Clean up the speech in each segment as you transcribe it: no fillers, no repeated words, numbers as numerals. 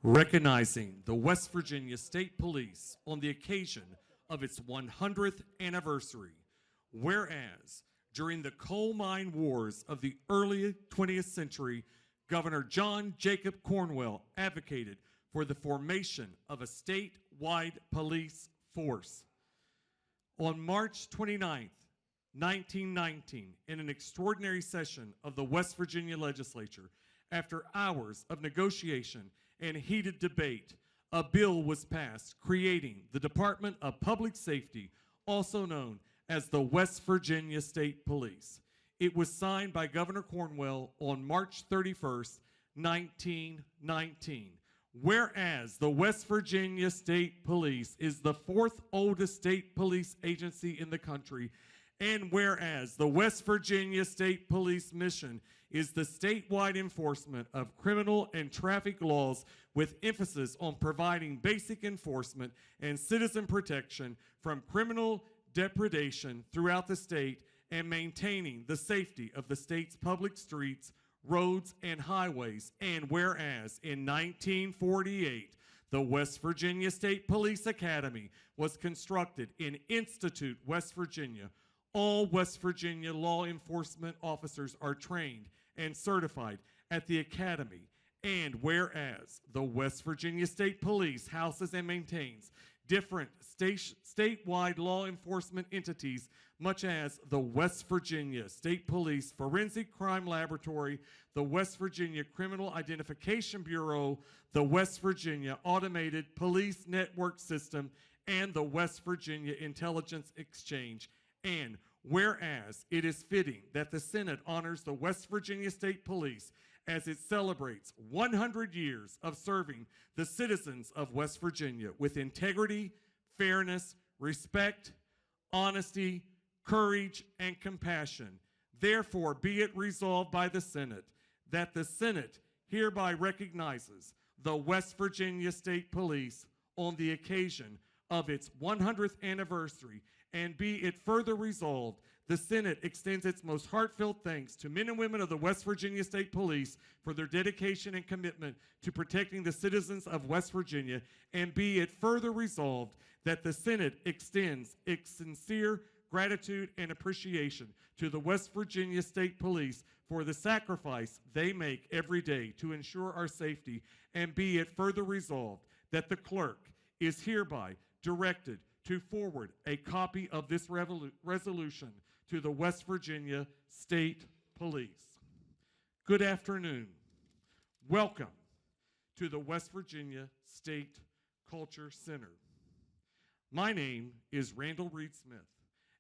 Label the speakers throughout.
Speaker 1: recognizing the West Virginia State Police on the occasion of its 100th anniversary. Whereas, during the coal mine wars of the early 20th century, Governor John Jacob Cornwell advocated for the formation of a statewide police force. On March 29, 1919, in an extraordinary session of the West Virginia legislature, after hours of negotiation and heated debate, a bill was passed creating the Department of Public Safety, also known as the West Virginia State Police. It was signed by Governor Cornwell on March 31st, 1919. Whereas the West Virginia State Police is the fourth oldest state police agency in the country, and whereas the West Virginia State Police mission is the statewide enforcement of criminal and traffic laws with emphasis on providing basic enforcement and citizen protection from criminal depredation throughout the state and maintaining the safety of the state's public streets, roads, and highways. And whereas in 1948, the West Virginia State Police Academy was constructed in Institute, West Virginia, all West Virginia law enforcement officers are trained and certified at the Academy. And whereas the West Virginia State Police houses and maintains different statewide law enforcement entities, much as the West Virginia State Police Forensic Crime Laboratory, the West Virginia Criminal Identification Bureau, the West Virginia Automated Police Network System, and the West Virginia Intelligence Exchange. And whereas it is fitting that the Senate honors the West Virginia State Police as it celebrates 100 years of serving the citizens of West Virginia with integrity, fairness, respect, honesty, courage, and compassion. Therefore, be it resolved by the Senate that the Senate hereby recognizes the West Virginia State Police on the occasion of its 100th anniversary, and be it further resolved, the Senate extends its most heartfelt thanks to men and women of the West Virginia State Police for their dedication and commitment to protecting the citizens of West Virginia, and be it further resolved that the Senate extends its sincere gratitude and appreciation to the West Virginia State Police for the sacrifice they make every day to ensure our safety, and be it further resolved that the clerk is hereby directed to forward a copy of this resolution to the West Virginia State Police. Good afternoon. Welcome to the West Virginia State Culture Center. My name is Randall Reed Smith,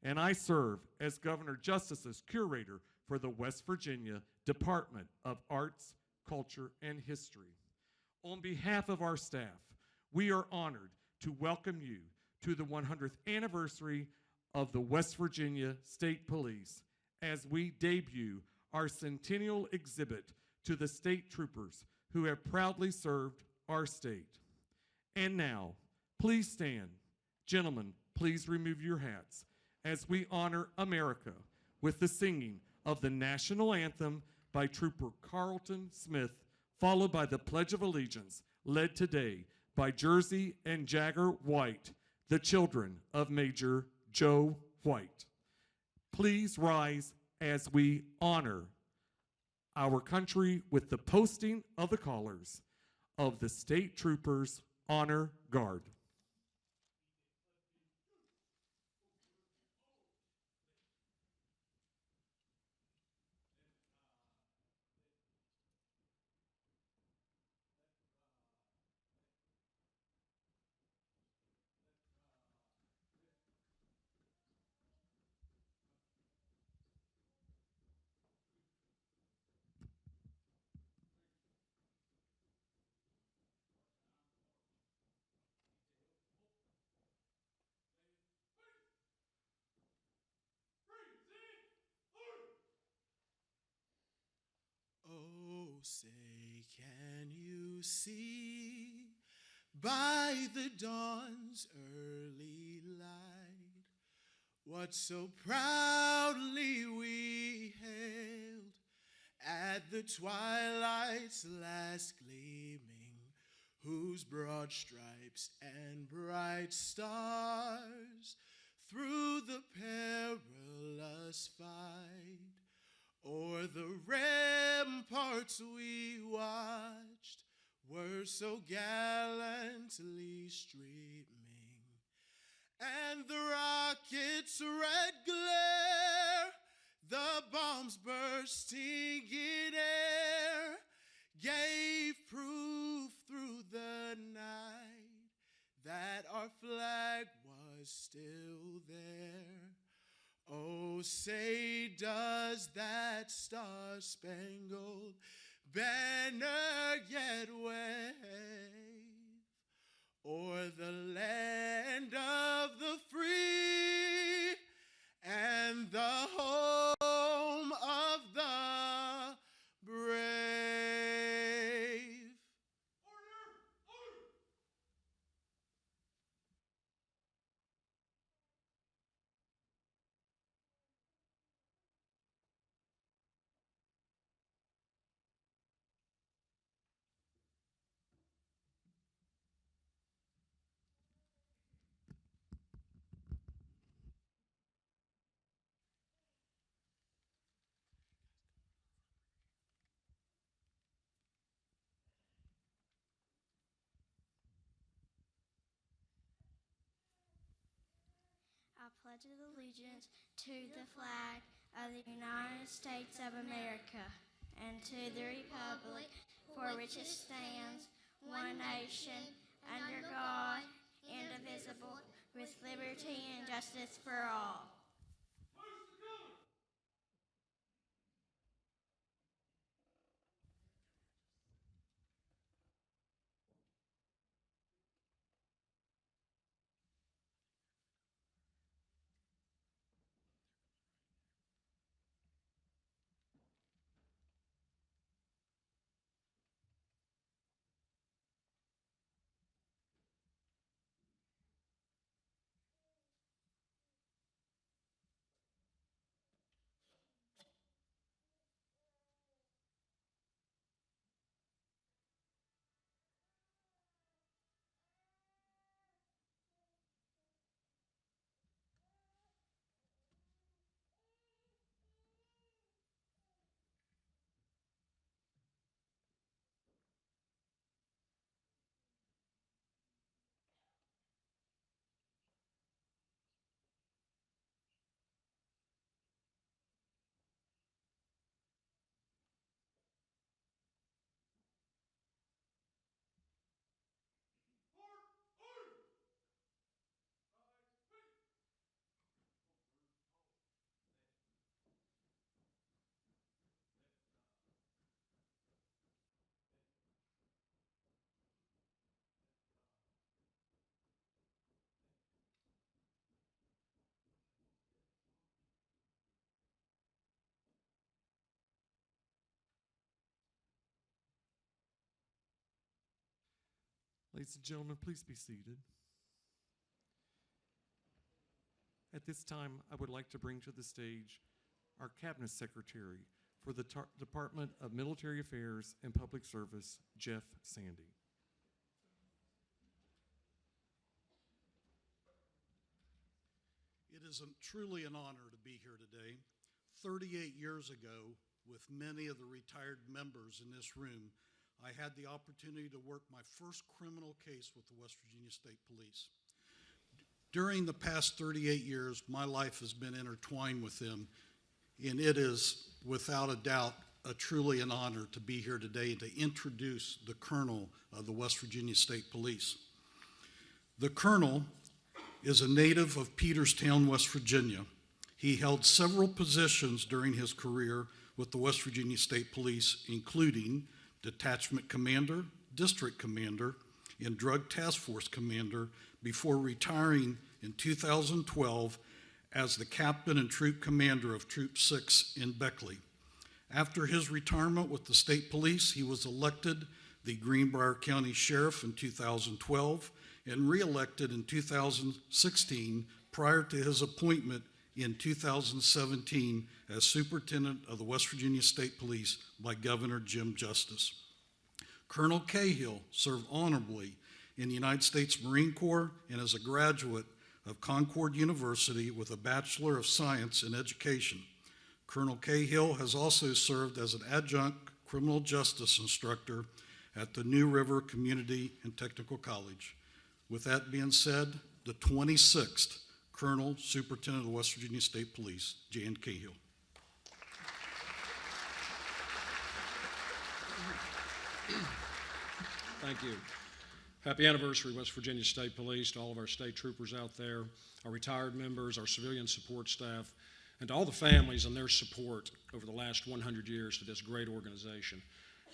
Speaker 1: and I serve as Governor Justice's curator for the West Virginia Department of Arts, Culture, and History. On behalf of our staff, we are honored to welcome you to the 100th anniversary of the West Virginia State Police as we debut our centennial exhibit to the state troopers who have proudly served our state. And now, please stand. Gentlemen, please remove your hats as we honor America with the singing of the national anthem by Trooper Carlton Smith, followed by the Pledge of Allegiance, led today by Jersey and Jagger White, the children of Major Joe White. Please rise as we honor our country with the posting of the colors of the State Troopers Honor Guard.
Speaker 2: Oh, say, can you see by the dawn's early light what so proudly we hailed at the twilight's last gleaming, whose broad stripes and bright stars through the perilous fight o'er the ramparts we watched were so gallantly streaming, and the rocket's red glare, the bombs bursting in air, gave proof through the night that our flag was still there. Oh, say does that star-spangled banner yet wave o'er the land of the free and the home of the brave?
Speaker 3: I pledge allegiance to the flag of the United States of America and to the republic for which it stands, one nation, under God, indivisible, with liberty and justice for all.
Speaker 1: Ladies and gentlemen, please be seated. At this time, I would like to bring to the stage our Cabinet Secretary for the Department of Military Affairs and Public Service, Jeff Sandy.
Speaker 4: It is truly an honor to be here today. 38 years ago, with many of the retired members in this room, I had the opportunity to work my first criminal case with the West Virginia State Police. During the past 38 years, my life has been intertwined with them, and it is, without a doubt, truly an honor to be here today and to introduce the Colonel of the West Virginia State Police. The Colonel is a native of Peterstown, West Virginia. He held several positions during his career with the West Virginia State Police, including Detachment Commander, District Commander, and Drug Task Force Commander, before retiring in 2012 as the Captain and Troop Commander of Troop 6 in Beckley. After his retirement with the State Police, he was elected the Greenbrier County Sheriff in 2012 and re-elected in 2016 prior to his appointment in 2017 as Superintendent of the West Virginia State Police by Governor Jim Justice. Colonel Cahill served honorably in the United States Marine Corps and is a graduate of Concord University with a Bachelor of Science in Education. Colonel Cahill has also served as an adjunct criminal justice instructor at the New River Community and Technical College. With that being said, the 26th Colonel Superintendent of West Virginia State Police, Jan Cahill.
Speaker 5: Thank you. Happy anniversary, West Virginia State Police, to all of our state troopers out there, our retired members, our civilian support staff, and to all the families and their support over the last 100 years to this great organization.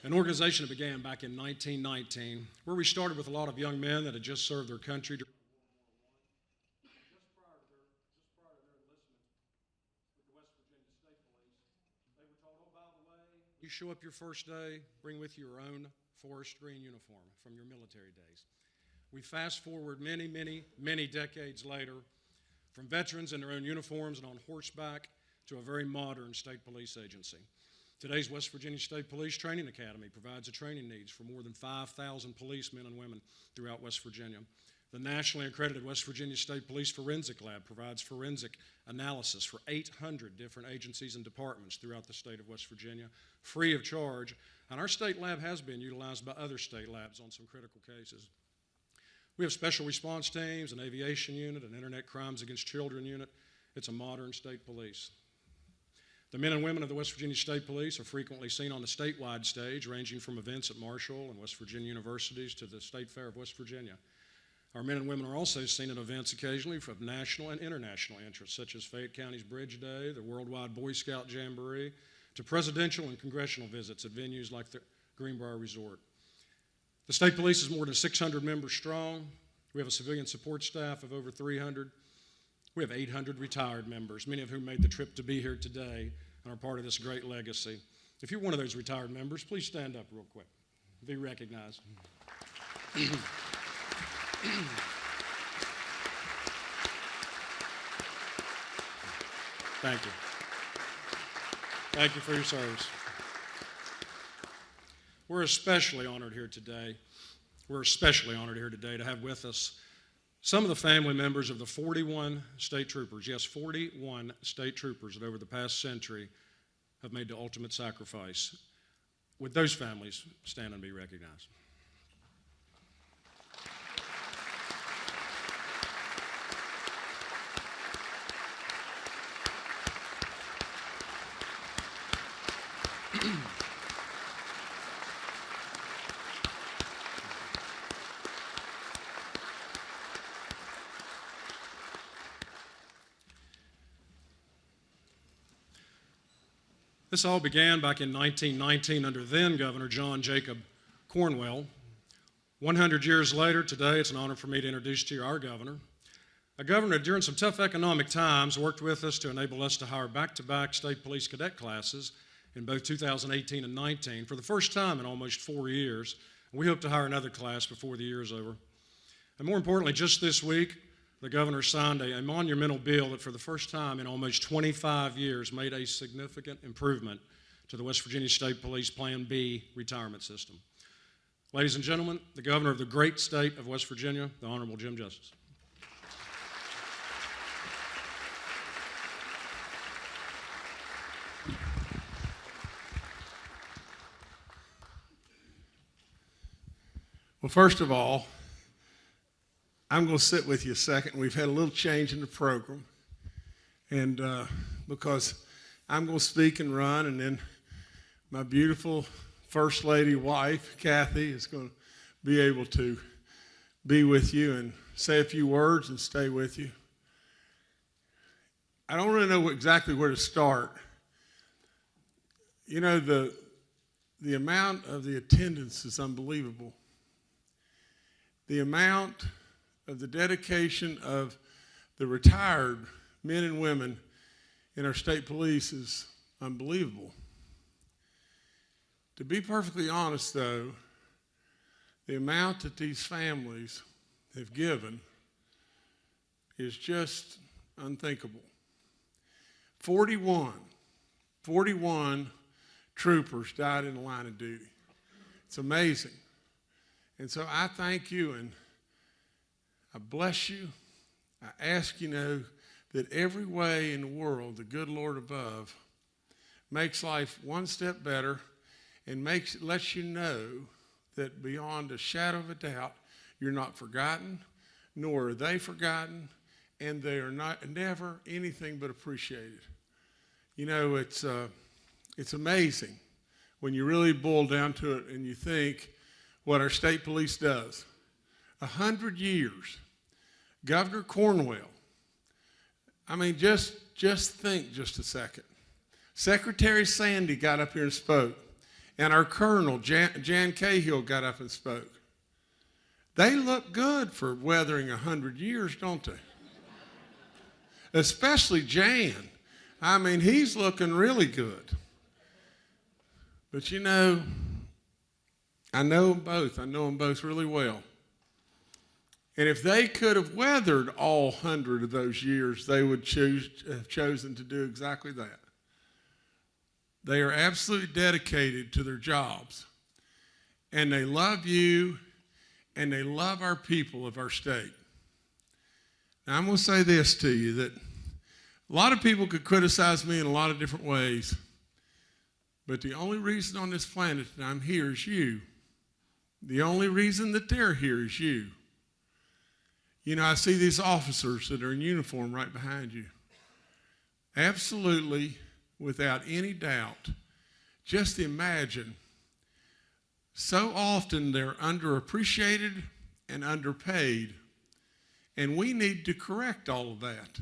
Speaker 5: An organization that began back in 1919, where we started with a lot of young men that had just served their country during World War I. Just prior to their enlistment with the West Virginia State Police, they were told, oh, by the way, you show up your first day, bring with you your own forest green uniform from your military days. We fast forward many, many, many decades later, from veterans in their own uniforms and on horseback to a very modern state police agency. Today's West Virginia State Police Training Academy provides the training needs for more than 5,000 policemen and women throughout West Virginia. The nationally accredited West Virginia State Police Forensic Lab provides forensic analysis for 800 different agencies and departments throughout the state of West Virginia, free of charge, and our state lab has been utilized by other state labs on some critical cases. We have special response teams, an aviation unit, an internet crimes against children unit. It's a modern state police. The men and women of the West Virginia State Police are frequently seen on the statewide stage, ranging from events at Marshall and West Virginia universities to the State Fair of West Virginia. Our men and women are also seen at events occasionally of national and international interest, such as Fayette County's Bridge Day, the Worldwide Boy Scout Jamboree, to presidential and congressional visits at venues like the Greenbrier Resort. The state police is more than 600 members strong. We have a civilian support staff of over 300. We have 800 retired members, many of whom made the trip to be here today and are part of this great legacy. If you're one of those retired members, please stand up real quick. Be recognized. Thank you. Thank you for your service. We're especially honored here today. We're especially honored here today to have with us some of the family members of the 41 state troopers, yes, 41 state troopers that over the past century have made the ultimate sacrifice. Would those families stand and be recognized? This all began back in 1919 under then Governor John Jacob Cornwell. 100 years later, today, it's an honor for me to introduce to you our governor. A governor during some tough economic times worked with us to enable us to hire back-to-back state police cadet classes in both 2018 and 19 for the first time in almost 4 years. We hope to hire another class before the year is over. And more importantly, just this week, the governor signed a monumental bill that for the first time in almost 25 years made a significant improvement to the West Virginia State Police Plan B retirement system. Ladies and gentlemen, the governor of the great state of West Virginia, the Honorable Jim Justice.
Speaker 6: Well, first of all, I'm going to sit with you a second. We've had a little change in the program, and because I'm going to speak and run, and then my beautiful First Lady wife, Kathy, is going to be able to be with you and say a few words and stay with you. I don't really know exactly where to start. You know, the amount of the attendance is unbelievable. The amount of the dedication of the retired men and women in our state police is unbelievable. To be perfectly honest, though, the amount that these families have given is just unthinkable. 41 troopers died in the line of duty. It's amazing. And so I thank you and I bless you. I ask you know that every way in the world, the good Lord above makes life one step better and lets you know that beyond a shadow of a doubt, you're not forgotten, nor are they forgotten, and they are never anything but appreciated. You know, it's amazing when you really boil down to it and you think what our state police does. 100 years, Governor Cornwell. I mean, just think just a second. Secretary Sandy got up here and spoke, and our Colonel, Jan Cahill, got up and spoke. They look good for weathering 100 years, don't they? Especially Jan. I mean, he's looking really good. But you know, I know them both. I know them both really well. And if they could have weathered all 100 of those years, they would have chosen to do exactly that. They are absolutely dedicated to their jobs. And they love you, and they love our people of our state. Now, I'm going to say this to you, that a lot of people could criticize me in a lot of different ways, but the only reason on this planet that I'm here is you. The only reason that they're here is you. You know, I see these officers that are in uniform right behind you. Absolutely, without any doubt, just imagine, so often they're underappreciated and underpaid, and we need to correct all of that.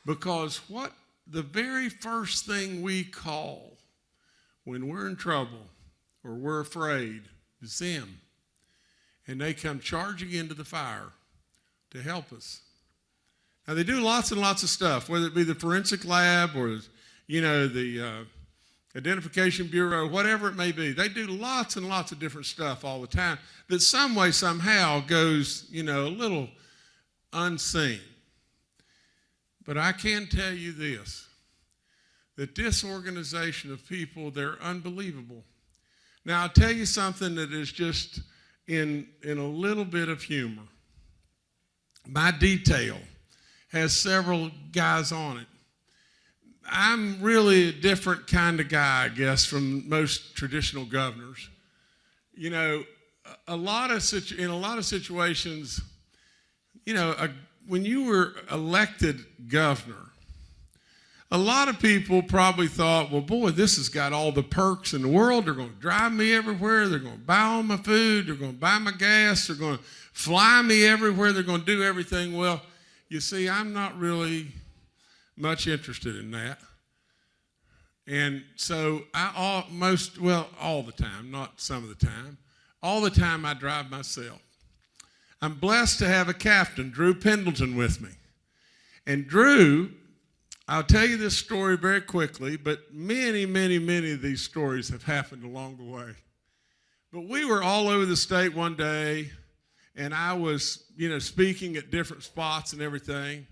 Speaker 6: Because what the very first thing we call when we're in trouble or we're afraid is them. And they come charging into the fire to help us. Now, they do lots and lots of stuff, whether it be the forensic lab or, you know, the Identification Bureau, whatever it may be. They do lots and lots of different stuff all the time that some way, somehow goes, you know, a little unseen. But I can tell you this, that this organization of people, they're unbelievable. Now, I'll tell you something that is just in a little bit of humor. My detail has several guys on it. I'm really a different kind of guy, I guess, from most traditional governors. You know, in a lot of situations, you know, when you were elected governor, a lot of people probably thought, well, boy, this has got all the perks in the world. They're going to drive me everywhere. They're going to buy all my food. They're going to buy my gas. They're going to fly me everywhere. They're going to do everything. Well, you see, I'm not really much interested in that. And so all the time, not some of the time, all the time I drive myself. I'm blessed to have a captain, Drew Pendleton, with me. And Drew, I'll tell you this story very quickly, but many, many, many of these stories have happened along the way. But we were all over the state one day, and I was, you know, speaking at different spots and everything.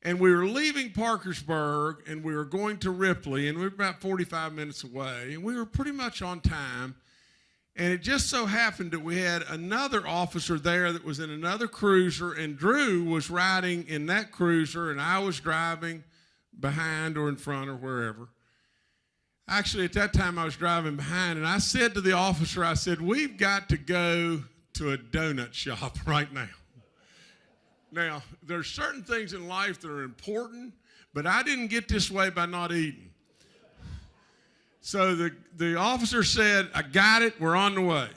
Speaker 6: And we were leaving Parkersburg, and we were going to Ripley, and we were about 45 minutes away, and we were pretty much on time. And it just so happened that we had another officer there that was in another cruiser, and Drew was riding in that cruiser, and I was driving behind or in front or wherever. Actually, at that time, I was driving behind, and I said to the officer, I said, we've got to go to a donut shop right now. Now, there's certain things in life that are important, but I didn't get this way by not eating. So the officer said, I got it, we're on the way.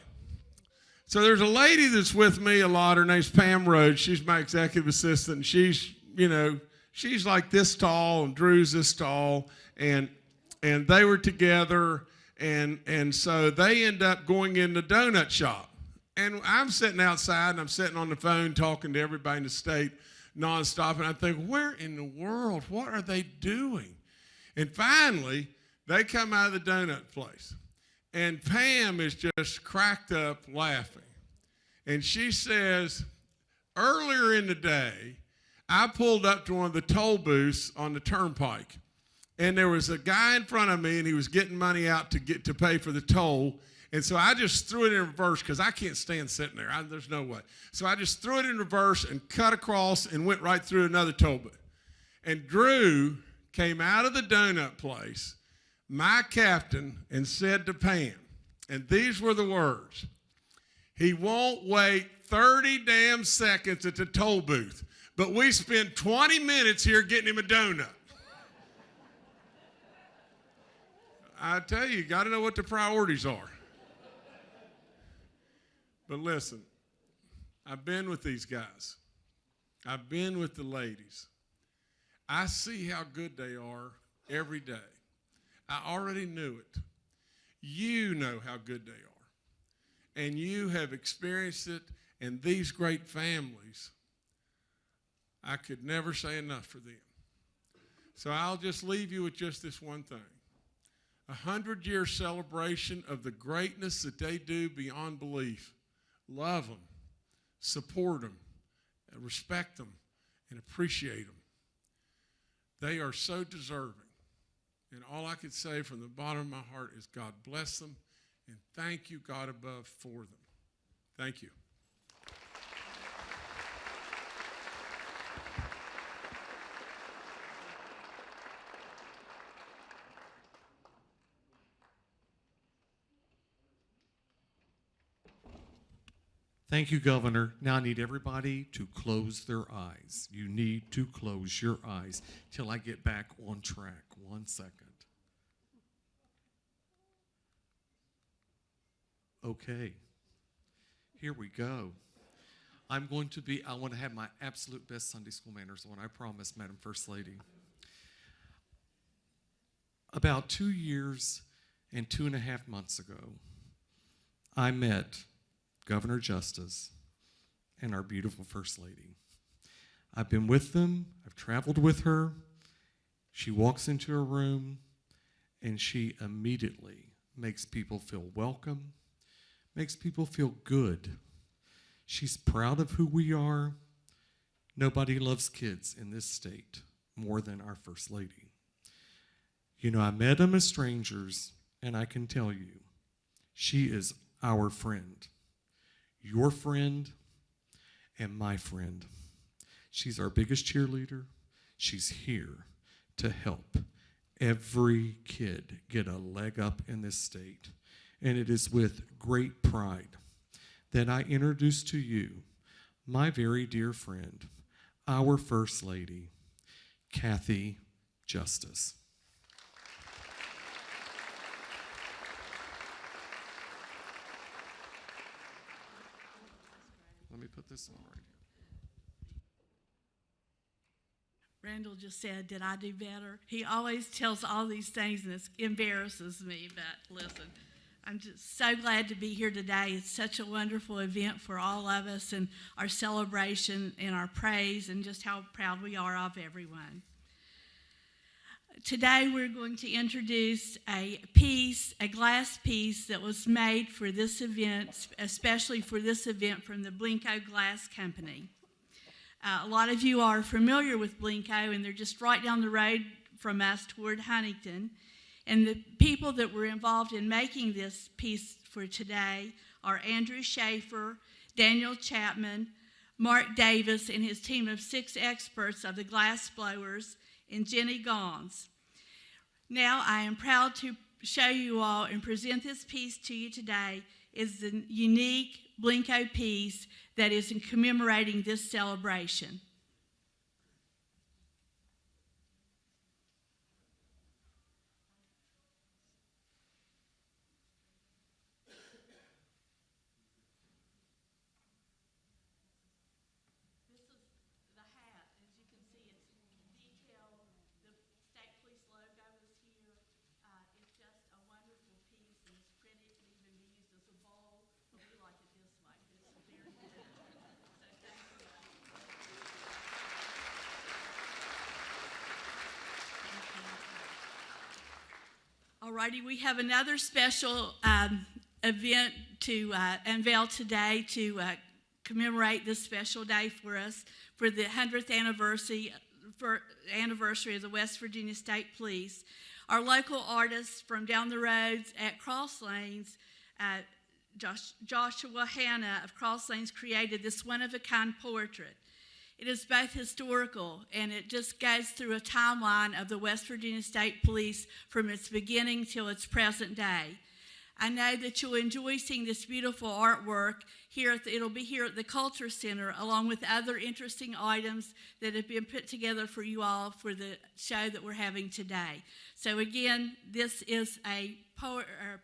Speaker 6: So there's a lady that's with me a lot, her name's Pam Rhodes, she's my executive assistant, and she's, you know, she's like this tall, and Drew's this tall, and they were together, and so they end up going in the donut shop. And I'm sitting outside, and I'm sitting on the phone talking to everybody in the state nonstop, and I think, where in the world, what are they doing? And finally, they come out of the donut place, and Pam is just cracked up laughing. And she says, earlier in the day, I pulled up to one of the toll booths on the turnpike, and there was a guy in front of me, and he was getting money out to pay for the toll, And so I just threw it in reverse because I can't stand sitting there. There's no way. So I just threw it in reverse and cut across and went right through another toll booth. And Drew came out of the donut place, my captain, and said to Pam, and these were the words, "He won't wait 30 damn seconds at the toll booth, but we spent 20 minutes here getting him a donut." I tell you got to know what the priorities are. But listen, I've been with these guys. I've been with the ladies. I see how good they are every day. I already knew it. You know how good they are. And you have experienced it, and these great families, I could never say enough for them. So I'll just leave you with just this one thing. 100-year celebration of the greatness that they do beyond belief. Love them, support them, respect them, and appreciate them. They are so deserving. And all I could say from the bottom of my heart is God bless them, and thank you, God above, for them. Thank you.
Speaker 1: Thank you, Governor. Now I need everybody to close their eyes. You need to close your eyes till I get back on track. 1 second. Okay. Here we go. I want to have my absolute best Sunday school manners on, I promise, Madam First Lady. About 2 years and 2.5 months ago, I met Governor Justice and our beautiful First Lady. I've been with them. I've traveled with her. She walks into a room, and she immediately makes people feel welcome, makes people feel good. She's proud of who we are. Nobody loves kids in this state more than our First Lady. You know, I met them as strangers, and I can tell you, she is our friend. Your friend and my friend. She's our biggest cheerleader. She's here to help every kid get a leg up in this state. And it is with great pride that I introduce to you my very dear friend, our First Lady, Kathy Justice. Let me put this on right here.
Speaker 7: Randall just said, did I do better? He always tells all these things, and it embarrasses me, but listen, I'm just so glad to be here today. It's such a wonderful event for all of us, and our celebration and our praise, and just how proud we are of everyone. Today we're going to introduce a glass piece that was made for this event, especially for this event from the Blinko Glass Company. A lot of you are familiar with Blinko, and they're just right down the road from us toward Huntington. And the people that were involved in making this piece for today are Andrew Schaefer, Daniel Chapman, Mark Davis, and his team of 6 experts of the glass blowers, and Jenny Gons. Now I am proud to show you all and present this piece to you today. Is the unique Blinko piece that is in commemorating this celebration. Alrighty, we have another special event to unveil today to commemorate this special day for us for the 100th anniversary of the West Virginia State Police. Our local artists from down the roads at Cross Lanes Joshua Hanna of Cross Lanes created this one-of-a-kind portrait. It is both historical, and it just goes through a timeline of the West Virginia State Police from its beginning till its present day. I know that you'll enjoy seeing this beautiful artwork here. It'll be here at the Culture Center, along with other interesting items that have been put together for you all for the show that we're having today. So again, this is a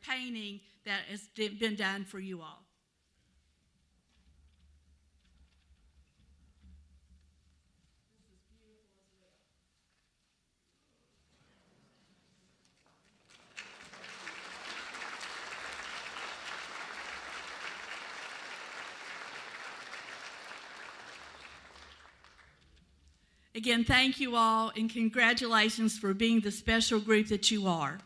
Speaker 7: painting that has been done for you all. Again, thank you all, and congratulations for being the special group that you are.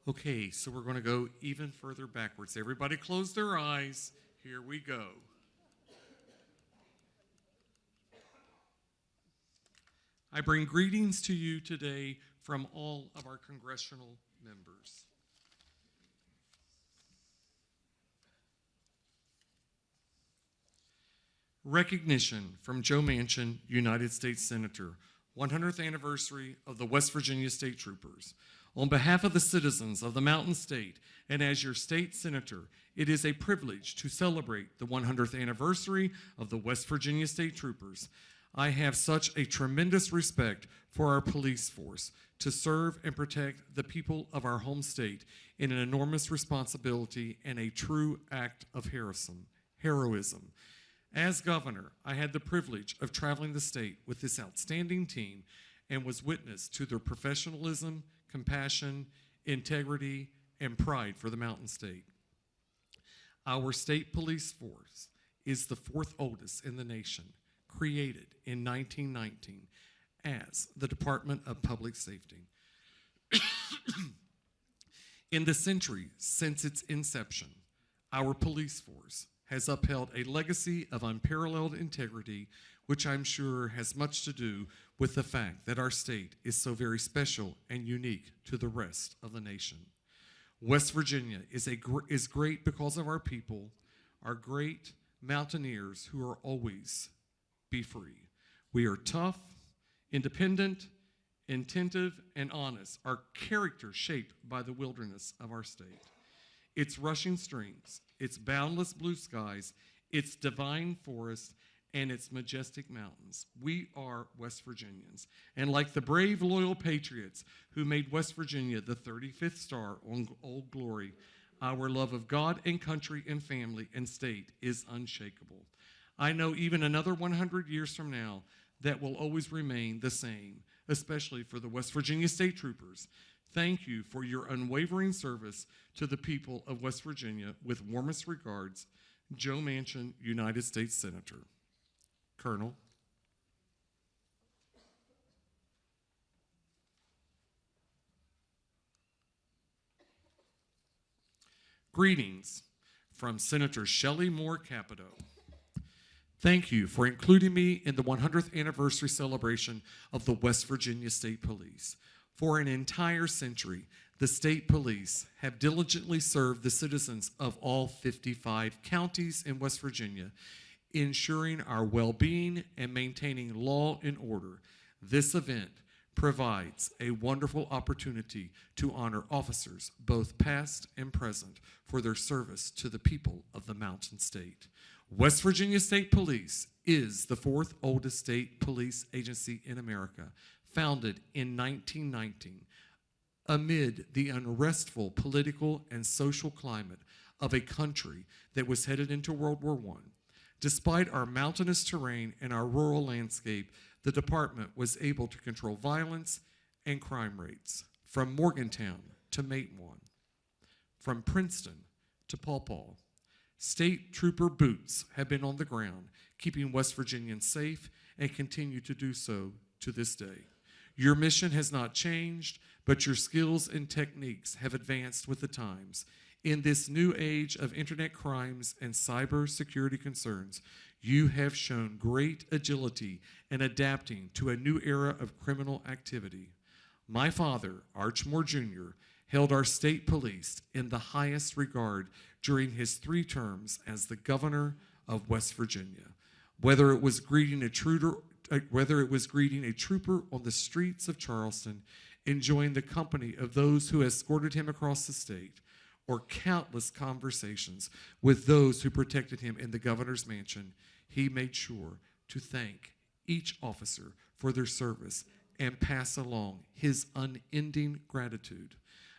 Speaker 1: Okay, so we're going to go even further backwards. Everybody close their eyes. Here we go. I bring greetings to you today from all of our congressional members. Recognition from Joe Manchin, United States Senator, 100th anniversary of the West Virginia State Troopers. On behalf of the citizens of the Mountain State, and as your state senator, it is a privilege to celebrate the 100th anniversary of the West Virginia State Troopers. I have such a tremendous respect for our police force to serve and protect the people of our home state in an enormous responsibility and a true act of heroism. As governor, I had the privilege of traveling the state with this outstanding team and was witness to their professionalism, compassion, integrity, and pride for the Mountain State. Our state police force is the fourth oldest in the nation, created in 1919 as the Department of Public Safety. In the century since its inception, our police force has upheld a legacy of unparalleled integrity, which I'm sure has much to do with the fact that our state is so very special and unique to the rest of the nation. West Virginia is great because of our people, our great mountaineers who are always be free. We are tough, independent, attentive, and honest. Our character shaped by the wilderness of our state. Its rushing streams, its boundless blue skies, its divine forests, and its majestic mountains. We are West Virginians. And like the brave, loyal patriots who made West Virginia the 35th star on Old Glory, our love of God and country and family and state is unshakable. I know even another 100 years from now, that will always remain the same, especially for the West Virginia State Troopers. Thank you for your unwavering service to the people of West Virginia. With warmest regards, Joe Manchin, United States Senator. Colonel. Greetings from Senator Shelley Moore Capito. Thank you for including me in the 100th anniversary celebration of the West Virginia State Police. For an entire century, the state police have diligently served the citizens of all 55 counties in West Virginia, ensuring our well-being and maintaining law and order. This event provides a wonderful opportunity to honor officers, both past and present, for their service to the people of the Mountain State. West Virginia State Police is the fourth oldest state police agency in America, founded in 1919. Amid the unrestful political and social climate of a country that was headed into World War I. Despite our mountainous terrain and our rural landscape, the department was able to control violence and crime rates from Morgantown to Matewan, from Princeton to Paw Paw. State trooper boots have been on the ground, keeping West Virginians safe and continue to do so to this day. Your mission has not changed, but your skills and techniques have advanced with the times. In this new age of internet crimes and cyber security concerns, You have shown great agility in adapting to a new era of criminal activity. My father, Archmore Jr., held our state police in the highest regard during his 3 terms as the governor of West Virginia. Whether it was greeting a trooper on the streets of Charleston, enjoying the company of those who escorted him across the state, or countless conversations with those who protected him in the governor's mansion, he made sure to thank each officer for their service and pass along his unending gratitude.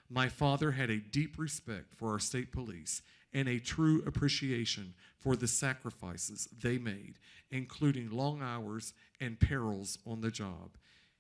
Speaker 1: My father had a deep respect for our state police and a true appreciation for the sacrifices they made, including long hours and perils on the job.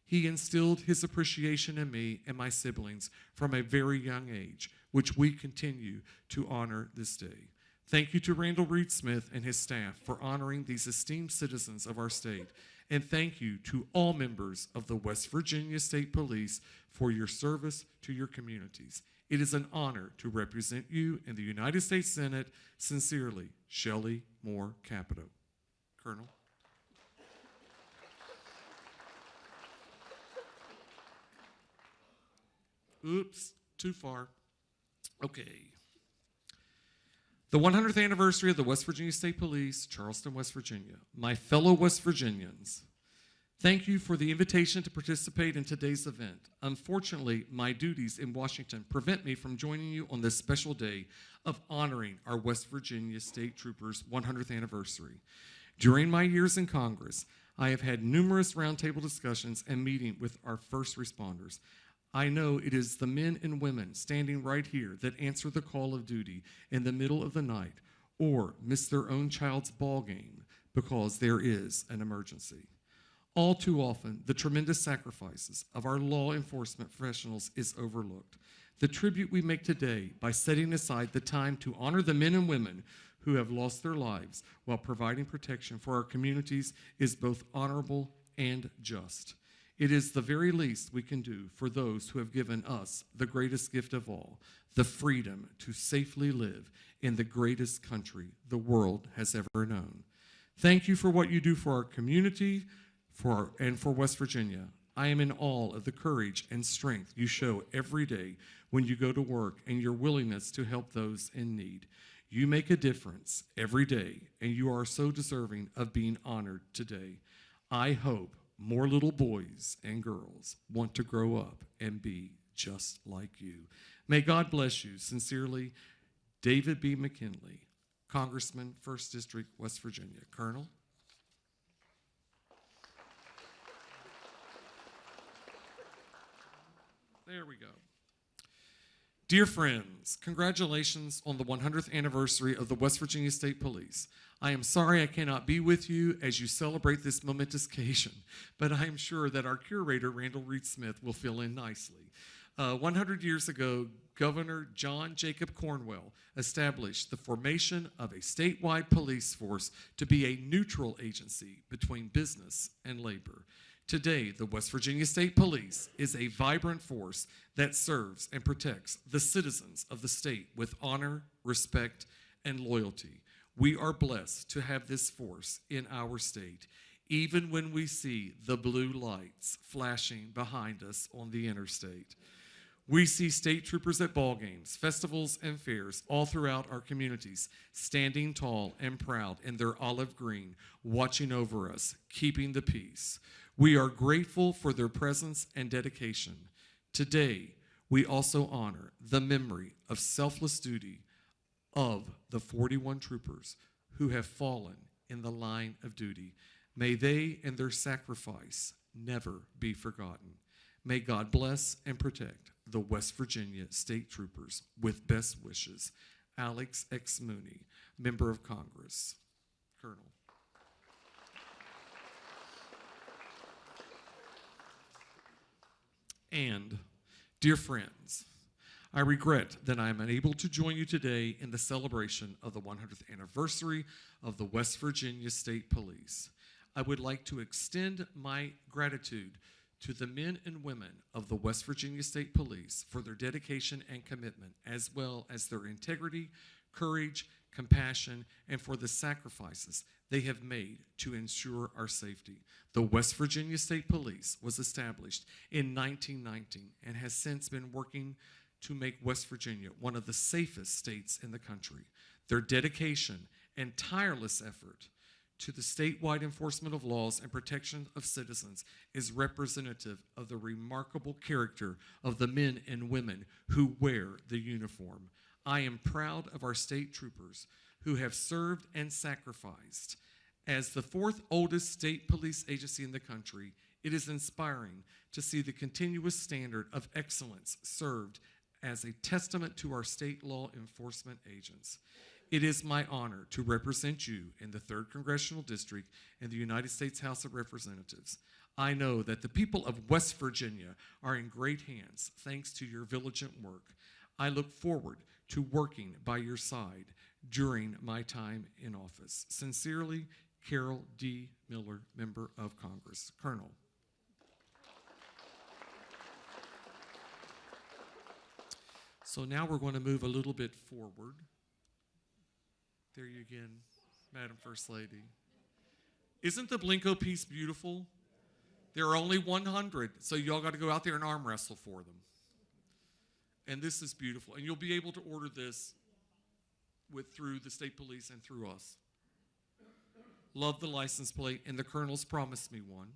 Speaker 1: He instilled his appreciation in me and my siblings from a very young age, which we continue to honor this day. Thank you to Randall Reed Smith and his staff for honoring these esteemed citizens of our state. And thank you to all members of the West Virginia State Police for your service to your communities. It is an honor to represent you in the United States Senate. Sincerely, Shelley Moore Capito. Colonel. Oops, too far. Okay. The 100th anniversary of the West Virginia State Police, Charleston, West Virginia. My fellow West Virginians, thank you for the invitation to participate in today's event. Unfortunately, my duties in Washington prevent me from joining you on this special day of honoring our West Virginia State Troopers' 100th anniversary. During my years in Congress, I have had numerous roundtable discussions and meetings with our first responders. I know it is the men and women standing right here that answer the call of duty in the middle of the night or miss their own child's ball game because there is an emergency. All too often, the tremendous sacrifices of our law enforcement professionals is overlooked. The tribute we make today by setting aside the time to honor the men and women who have lost their lives while providing protection for our communities is both honorable and just. It is the very least we can do for those who have given us the greatest gift of all, the freedom to safely live in the greatest country the world has ever known. Thank you for what you do for our community and for West Virginia. I am in awe of the courage and strength you show every day when you go to work and your willingness to help those in need. You make a difference every day, and you are so deserving of being honored today. I hope more little boys and girls want to grow up and be just like you. May God bless you. Sincerely, David B. McKinley, Congressman, 1st District, West Virginia. Colonel. There we go. Dear friends, congratulations on the 100th anniversary of the West Virginia State Police. I am sorry I cannot be with you as you celebrate this momentous occasion, but I am sure that our curator, Randall Reed Smith, will fill in nicely. 100 years ago, Governor John Jacob Cornwell established the formation of a statewide police force to be a neutral agency between business and labor. Today, the West Virginia State Police is a vibrant force that serves and protects the citizens of the state with honor, respect, and loyalty. We are blessed to have this force in our state, even when we see the blue lights flashing behind us on the interstate. We see state troopers at ball games, festivals, and fairs all throughout our communities, standing tall and proud in their olive green, watching over us, keeping the peace. We are grateful for their presence and dedication. Today, we also honor the memory of selfless duty of the 41 troopers who have fallen in the line of duty. May they and their sacrifice never be forgotten. May God bless and protect the West Virginia State Troopers with best wishes. Alex X. Mooney, Member of Congress. Colonel. And, dear friends, I regret that I am unable to join you today in the celebration of the 100th anniversary of the West Virginia State Police. I would like to extend my gratitude to the men and women of the West Virginia State Police for their dedication and commitment, as well as their integrity, courage, compassion, and for the sacrifices they have made to ensure our safety. The West Virginia State Police was established in 1919 and has since been working to make West Virginia one of the safest states in the country. Their dedication and tireless effort to the statewide enforcement of laws and protection of citizens is representative of the remarkable character of the men and women who wear the uniform. I am proud of our state troopers who have served and sacrificed. As the fourth oldest state police agency in the country, it is inspiring to see the continuous standard of excellence served as a testament to our state law enforcement agents. It is my honor to represent you in the 3rd Congressional District in the United States House of Representatives. I know that the people of West Virginia are in great hands thanks to your diligent work. I look forward to working by your side during my time in office. Sincerely, Carol D. Miller, Member of Congress. Colonel. So now we're going to move a little bit forward. There you again, Madam First Lady. Isn't the Blinko piece beautiful? There are only 100, so y'all got to go out there and arm wrestle for them. And this is beautiful. And you'll be able to order this through the state police and through us. Love the license plate, and the Colonel's promised me one.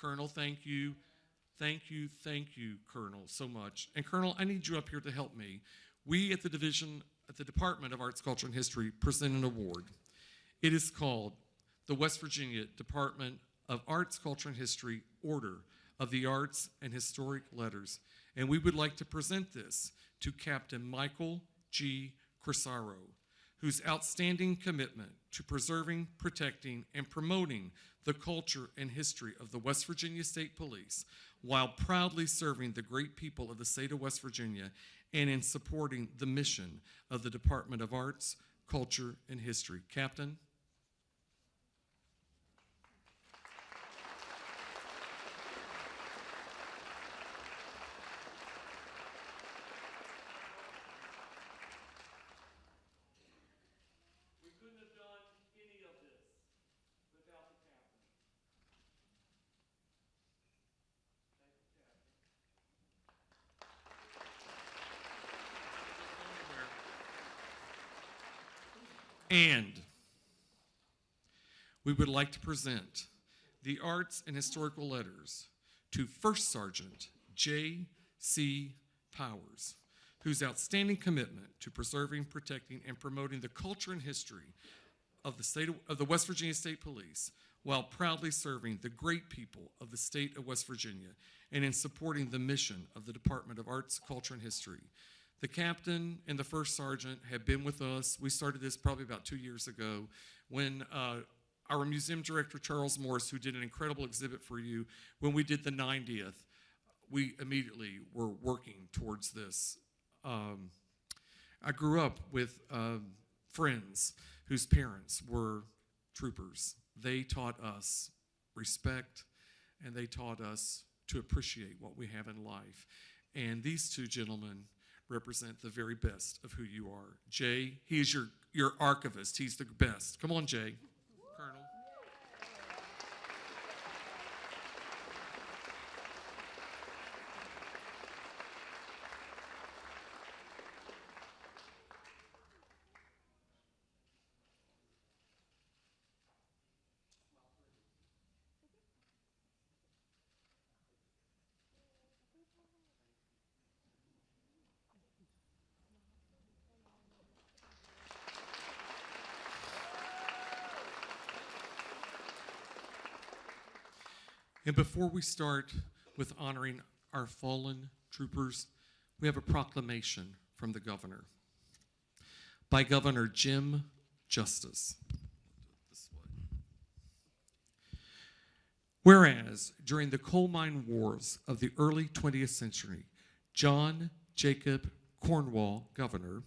Speaker 1: Colonel, thank you. Thank you, Colonel, so much. And Colonel, I need you up here to help me. We at the Department of Arts, Culture, and History present an award. It is called the West Virginia Department of Arts, Culture, and History Order of the Arts and Historic Letters. And we would like to present this to Captain Michael G. Crisaro, whose outstanding commitment to preserving, protecting, and promoting the culture and history of the West Virginia State Police, while proudly serving the great people of the state of West Virginia and in supporting the mission of the Department of Arts, Culture, and History. Captain. We couldn't have done any of this without the captain. And we would like to present the Arts and Historical Letters to First Sergeant J.C. Powers, whose outstanding commitment to preserving, protecting, and promoting the culture and history of the West Virginia State Police, while proudly serving the great people of the state of West Virginia and in supporting the mission of the Department of Arts, Culture, and History. The captain and the first sergeant have been with us. We started this probably about 2 years ago when our museum director, Charles Morris, who did an incredible exhibit for you, when we did the 90th, we immediately were working towards this. I grew up with friends whose parents were troopers. They taught us respect, and they taught us to appreciate what we have in life. And these two gentlemen represent the very best of who you are. Jay, he is your archivist. He's the best. Come on, Jay. Colonel. And before we start with honoring our fallen troopers, we have a proclamation from the governor. By Governor Jim Justice. This way. Whereas during the coal mine wars of the early 20th century, John Jacob Cornwall, governor,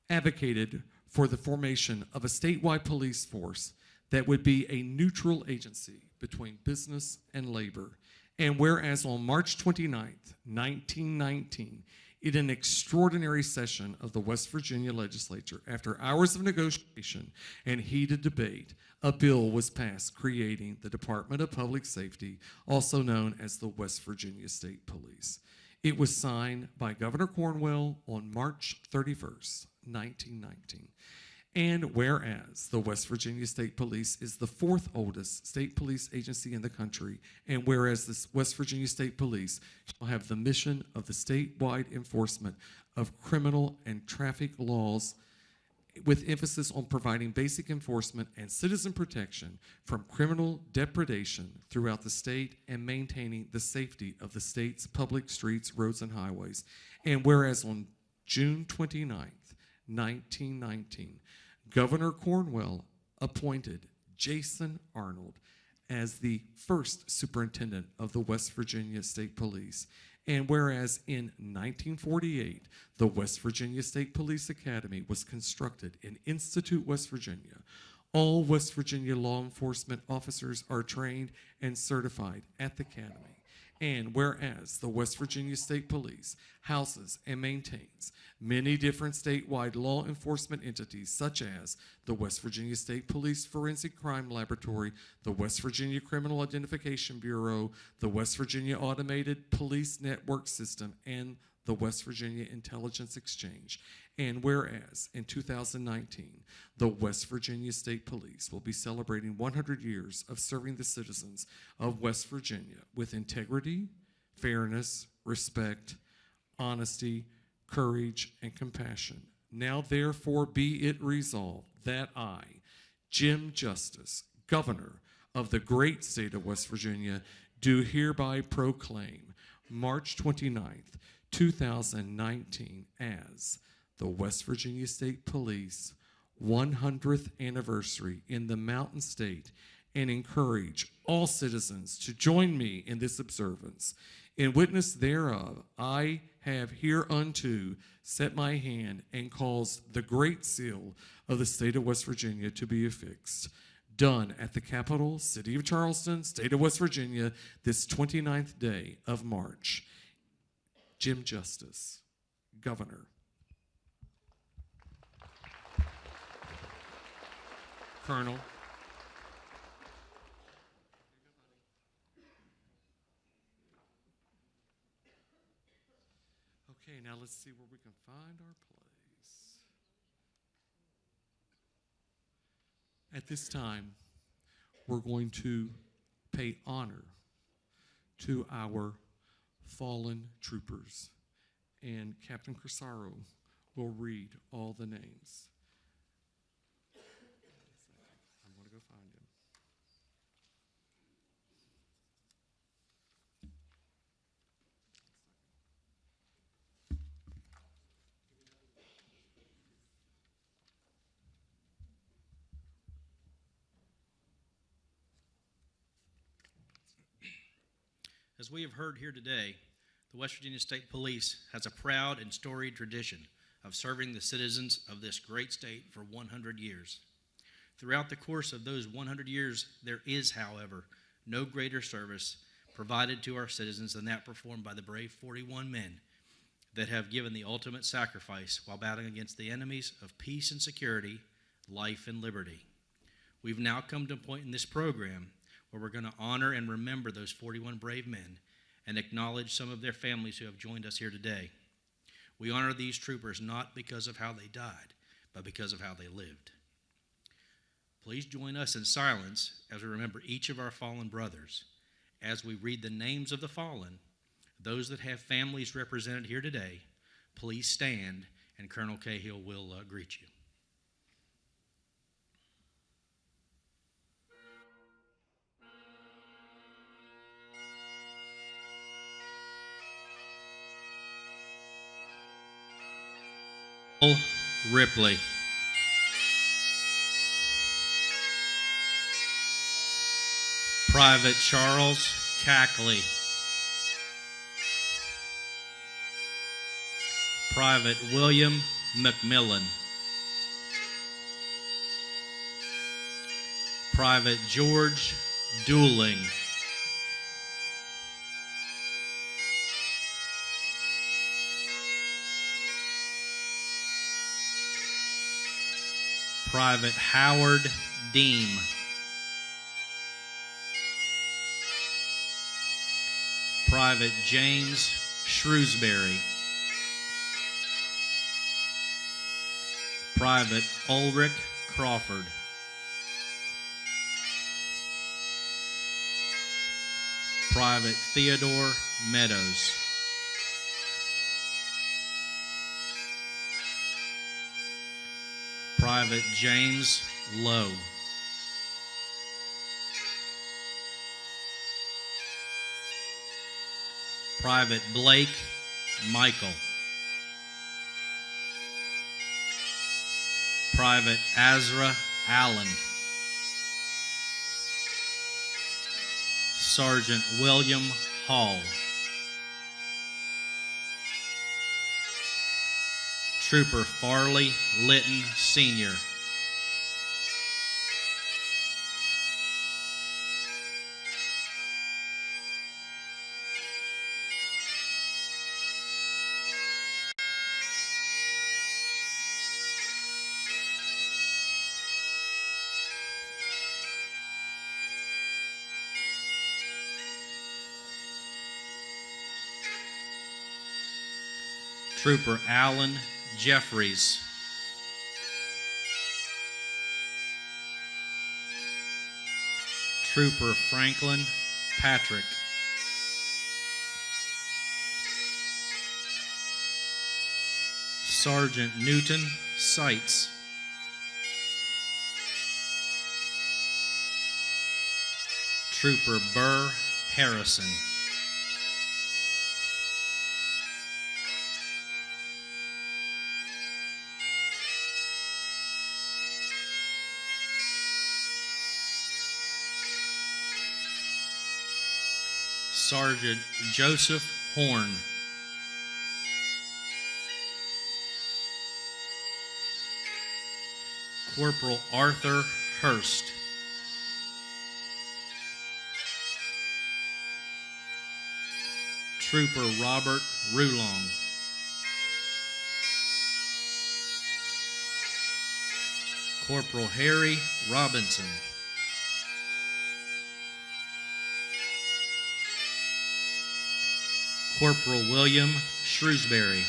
Speaker 1: advocated for the formation of a statewide police force that would be a neutral agency between business and labor. And whereas on March 29th, 1919, In an extraordinary session of the West Virginia legislature, after hours of negotiation and heated debate, a bill was passed creating the Department of Public Safety, also known as the West Virginia State Police. It was signed by Governor Cornwell on March 31st, 1919. And whereas the West Virginia State Police is the fourth oldest state police agency in the country, and whereas the West Virginia State Police shall have the mission of the statewide enforcement of criminal and traffic laws with emphasis on providing basic enforcement and citizen protection from criminal depredation throughout the state and maintaining the safety of the state's public streets, roads, and highways. And whereas on June 29th, 1919, Governor Cornwell appointed Jason Arnold as the first superintendent of the West Virginia State Police. And whereas in 1948, the West Virginia State Police Academy was constructed in Institute, West Virginia, all West Virginia law enforcement officers are trained and certified at the academy. And whereas the West Virginia State Police houses and maintains many different statewide law enforcement entities, such as the West Virginia State Police Forensic Crime Laboratory, the West Virginia Criminal Identification Bureau, the West Virginia Automated Police Network System, and the West Virginia Intelligence Exchange. And whereas in 2019, the West Virginia State Police will be celebrating 100 years of serving the citizens of West Virginia with integrity, fairness, respect, honesty, courage, and compassion. Now therefore be it resolved that I, Jim Justice, Governor of the great state of West Virginia, do hereby proclaim March 29th, 2019 as the West Virginia State Police 100th anniversary in the Mountain State, and encourage all citizens to join me in this observance. In witness thereof, I have hereunto set my hand and caused the great seal of the state of West Virginia to be affixed. Done at the capital city of Charleston, state of West Virginia, this 29th day of March. Jim Justice, Governor. Colonel. Okay, now let's see where we can find our place. At this time, we're going to pay honor to our fallen troopers, and Captain Crisaro will read all the names. I'm going to go find him.
Speaker 8: As we have heard here today, the West Virginia State Police has a proud and storied tradition of serving the citizens of this great state for 100 years. Throughout the course of those 100 years, there is, however, no greater service provided to our citizens than that performed by the brave 41 men that have given the ultimate sacrifice while battling against the enemies of peace and security, life and liberty. We've now come to a point in this program where we're going to honor and remember those 41 brave men and acknowledge some of their families who have joined us here today. We honor these troopers not because of how they died, but because of how they lived. Please join us in silence as we remember each of our fallen brothers. As we read the names of the fallen, those that have families represented here today, please stand, and Colonel Cahill will greet you. Ripley. Private Charles Cackley. Private William McMillan. Private George Dooling. Private Howard Deem. Private James Shrewsbury. Private Ulrich Crawford. Private Theodore Meadows. Private James Lowe. Private Blake Michael. Private Azra Allen. Sergeant William Hall. Trooper Farley Litton Sr. Trooper Allen Jeffries. Trooper Franklin Patrick. Sergeant Newton Seitz. Trooper Burr Harrison. Sergeant Joseph Horn. Corporal Arthur Hurst. Trooper Robert Rulong. Corporal Harry Robinson. Corporal William Shrewsbury.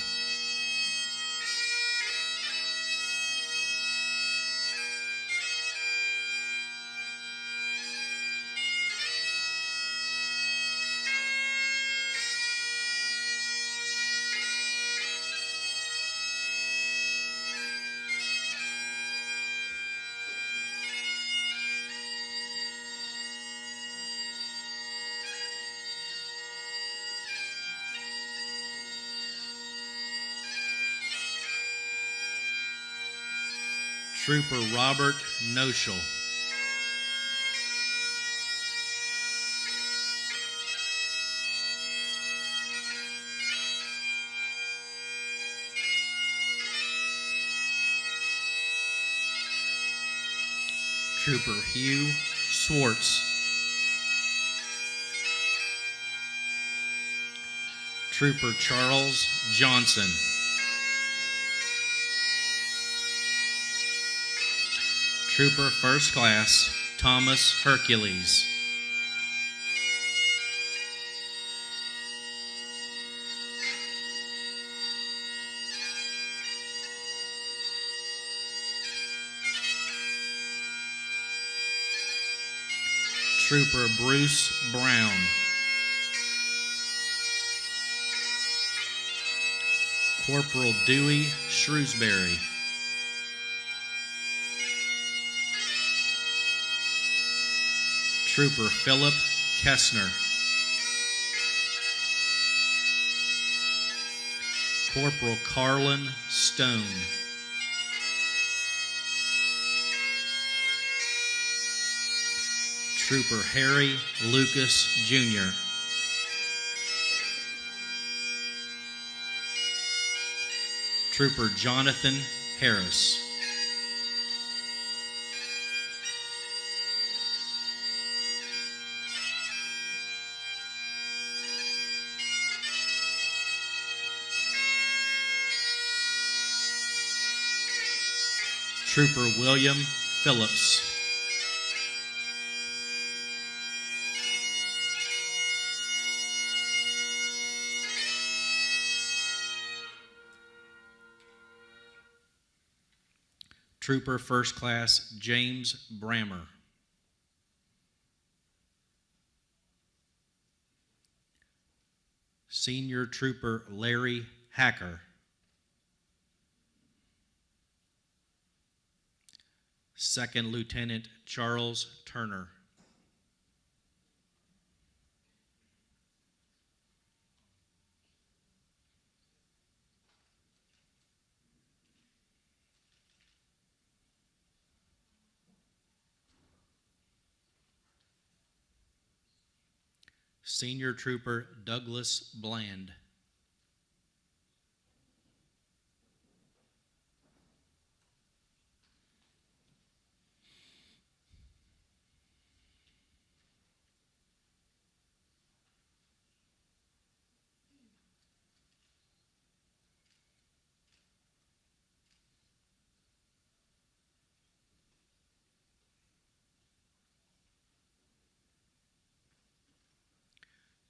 Speaker 8: Trooper Robert Noshel. Trooper Hugh Swartz. Trooper Charles Johnson. Trooper First Class Thomas Hercules. Trooper Bruce Brown. Corporal Dewey Shrewsbury. Trooper Philip Kessner. Corporal Carlton Stone. Trooper Harry Lucas Jr. Trooper Jonathan Harris. Trooper William Phillips. Trooper First Class James Brammer. Senior Trooper Larry Hacker. Second Lieutenant Charles Turner. Senior Trooper Douglas Bland.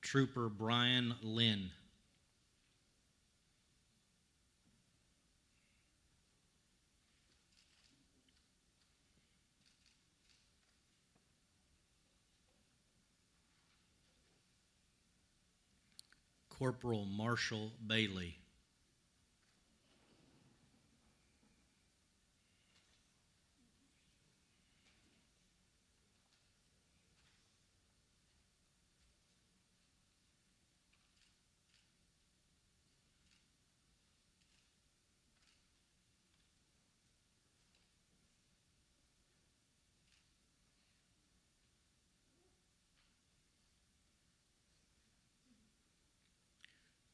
Speaker 8: Trooper Brian Lynn. Corporal Marshall Bailey.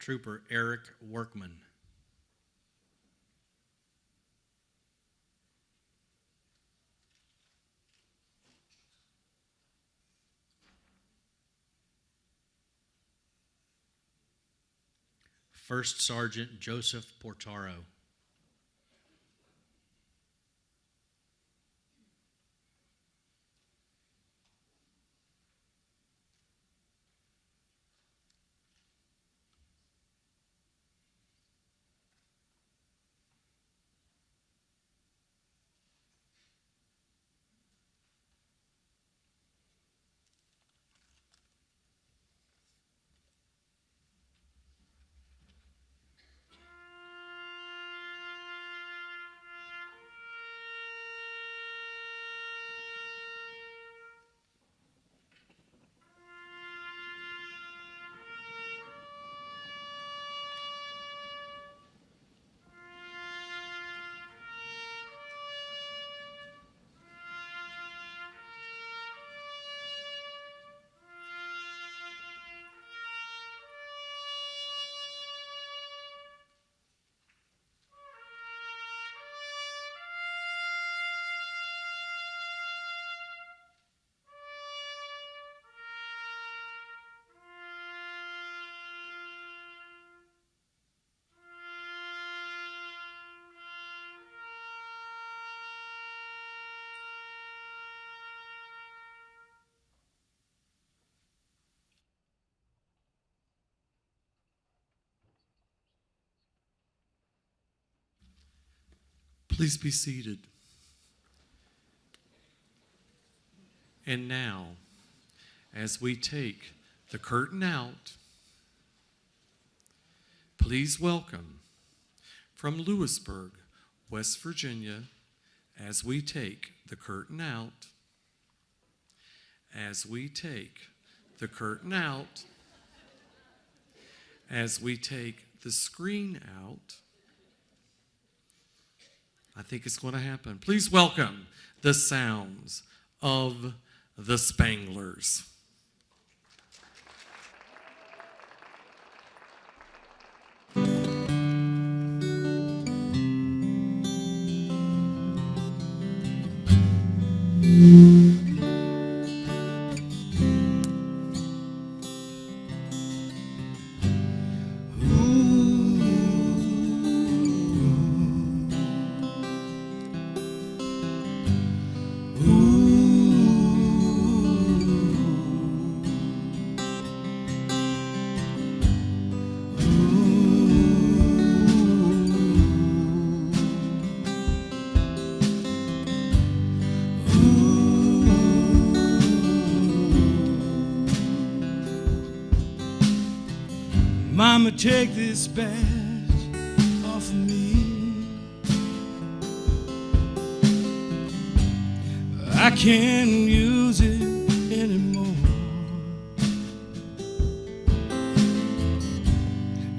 Speaker 8: Trooper Eric Workman. First Sergeant Joseph Portaro.
Speaker 1: Please be seated. And now, as we take the curtain out, please welcome from Lewisburg, West Virginia, as we take the curtain out, as we take the curtain out, as we take the screen out. I think it's going to happen. Please welcome the sounds of the Spanglers.
Speaker 2: Mama, take this badge off of me. I can't use it anymore.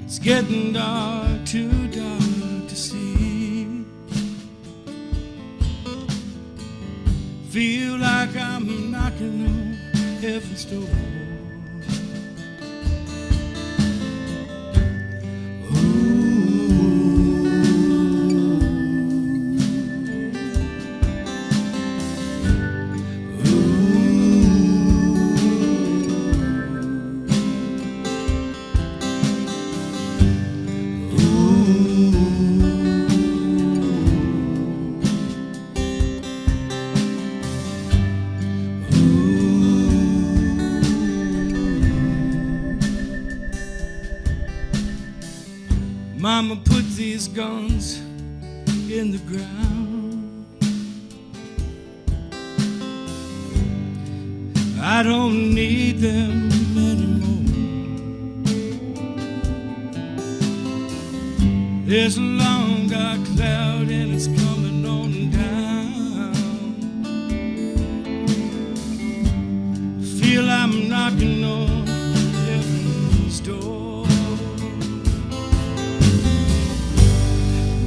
Speaker 2: It's getting dark, too dark to see. Feel like I'm knocking on heaven's door. Mama, put these guns in the ground. I don't need them anymore. There's a long dark cloud and it's coming on down. Feel I'm knocking on heaven's door.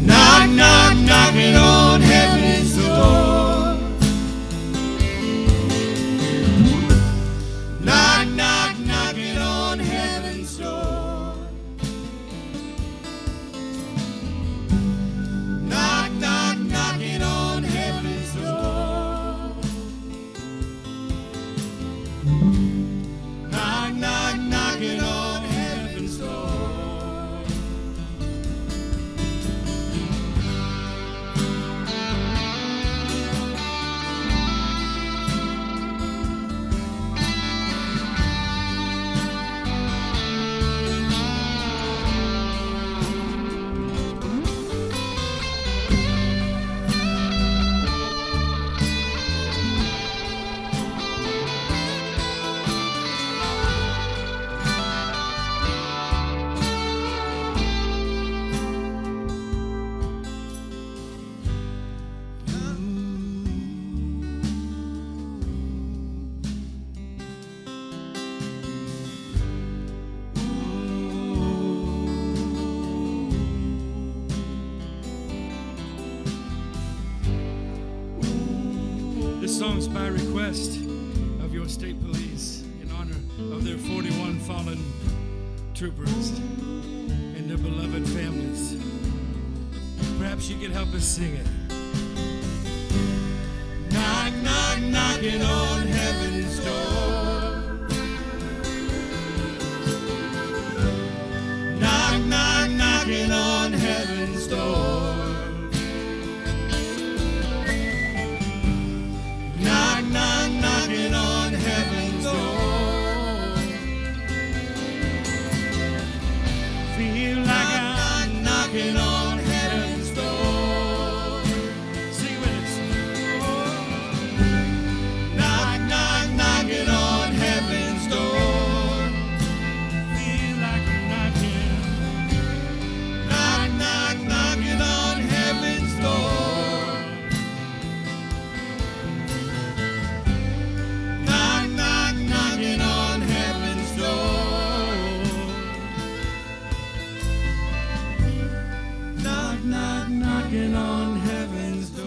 Speaker 2: Knock, knock, knocking on heaven's door. Knock, knock, knocking on heaven's door. Knock, knock, knocking on heaven's door. Knock, knock, knocking on heaven's door. This song's by request of your state police in honor of their 41 fallen troopers and their beloved families. Perhaps you could help us sing it. Knock, knock, knocking on heaven's door. Knock, knock, knocking on heaven's door. Knock, knock, knocking on heaven's door. Feel like I'm knocking on heaven's door. Sing with us. Knock, knock, knocking on heaven's door. Feel like I'm knocking. Knock, knock, knocking on heaven's door. Knock, knock, knocking on heaven's door. Knock, knock, knocking on heaven's door.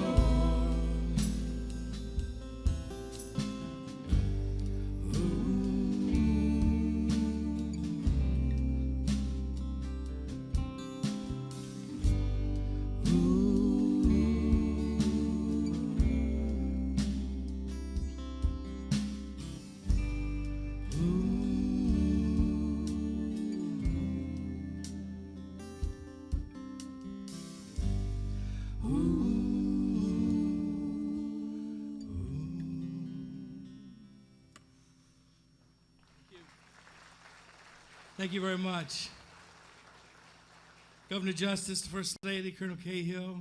Speaker 2: Thank you very much. Governor Justice, First Lady, Colonel Cahill,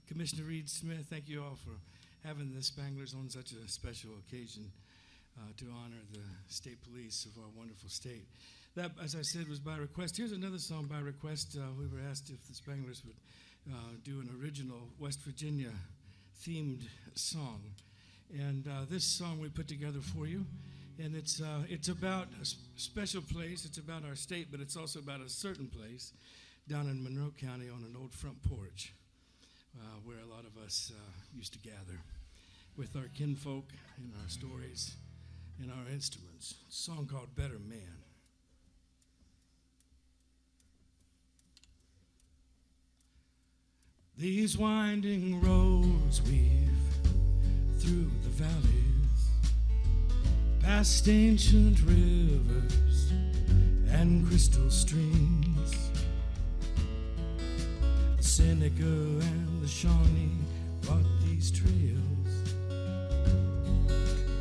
Speaker 2: Commissioner Reed Smith, thank you all for having the Spanglers on such a special occasion to honor the state police of our wonderful state. That, as I said, was by request. Here's another song by request. We were asked if the Spanglers would do an original West Virginia themed song. And this song we put together for you. And it's about a special place. It's about our state, but it's also about a certain place down in Monroe County on an old front porch where a lot of us used to gather with our kinfolk and our stories and our instruments. It's a song called Better Man. These winding roads weave through the valleys, past ancient rivers and crystal streams. The Seneca and the Shawnee bought these trails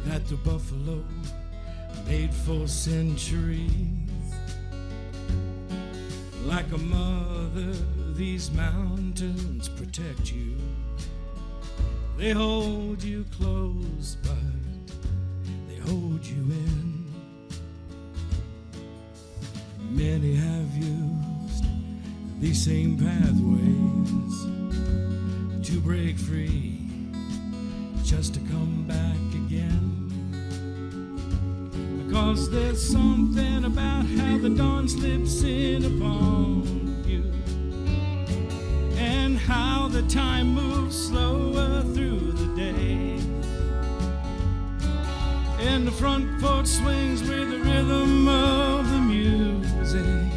Speaker 2: that the buffalo made for centuries. Like a mother, these mountains protect you. They hold you close, but they hold you in. Many have used these same pathways to break free, just to come back again. Because there's something about how the dawn slips in upon you, and how the time moves slower through the day, and the front porch swings with the rhythm of the music,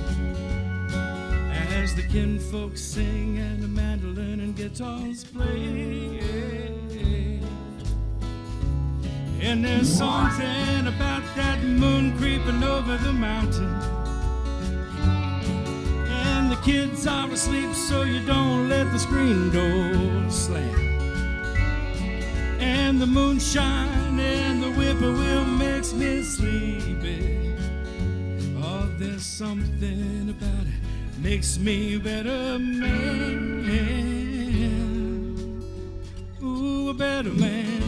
Speaker 2: as the kinfolk sing and the mandolin and guitars play. And there's something about that moon creeping over the mountain, and the kids are asleep, so you don't let the screen door slam. And the moonshine and the whippoorwill makes me sleepy. Oh, there's something about it makes me a better man. Ooh, a better man.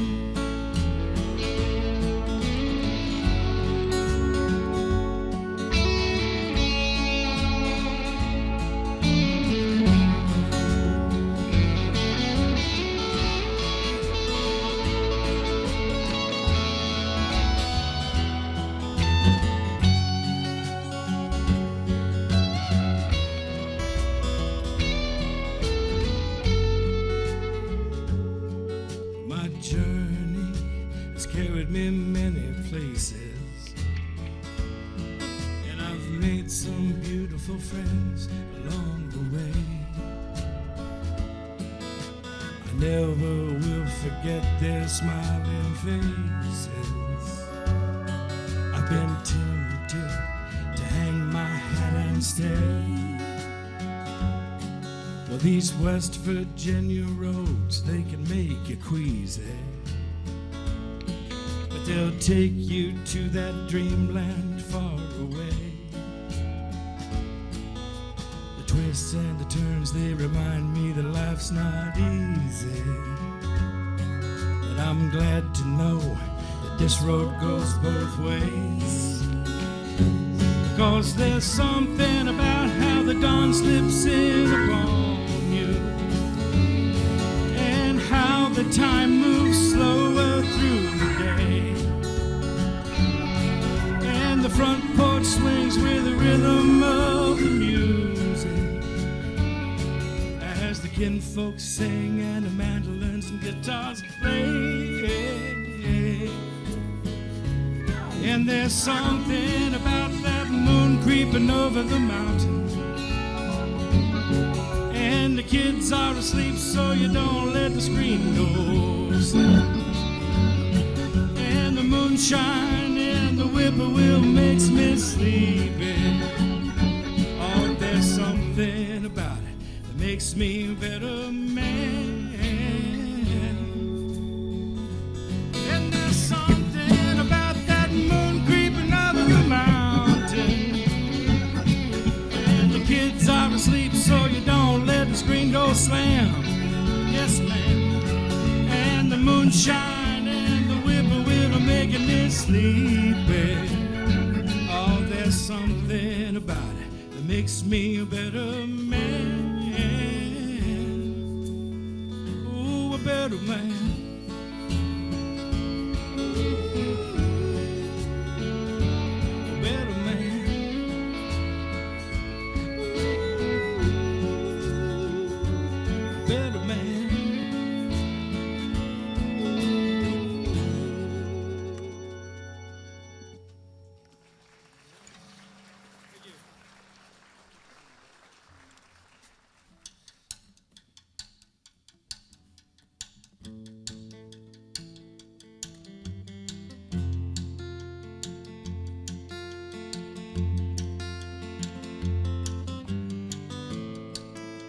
Speaker 2: Friends along the way. I never will forget their smiling faces. I've been tempted to hang my hat and stay. Well, these West Virginia roads, they can make you queasy, but they'll take you to that dreamland far away. Twists and the turns, they remind me that life's not easy. But I'm glad to know that this road goes both ways. Because there's something about how the dawn slips in upon you, and how the time moves slower through the day, and the front porch swings with the rhythm of the music, as the kinfolk sing and the mandolins and guitars play. And there's something about that moon creeping over the mountain, and the kids are asleep, so you don't let the screen door slam. And the moonshine and the whippoorwill makes me sleepy. Oh, there's something about it that makes me a better man. And there's something about that moon creeping over the mountain, and the kids are asleep, so you don't let the screen door slam. Yes, ma'am. And the moonshine and the whippoorwill are making me sleepy. Oh, there's there's something about it that makes me a better man. Oh, a better man. A better man. A better man.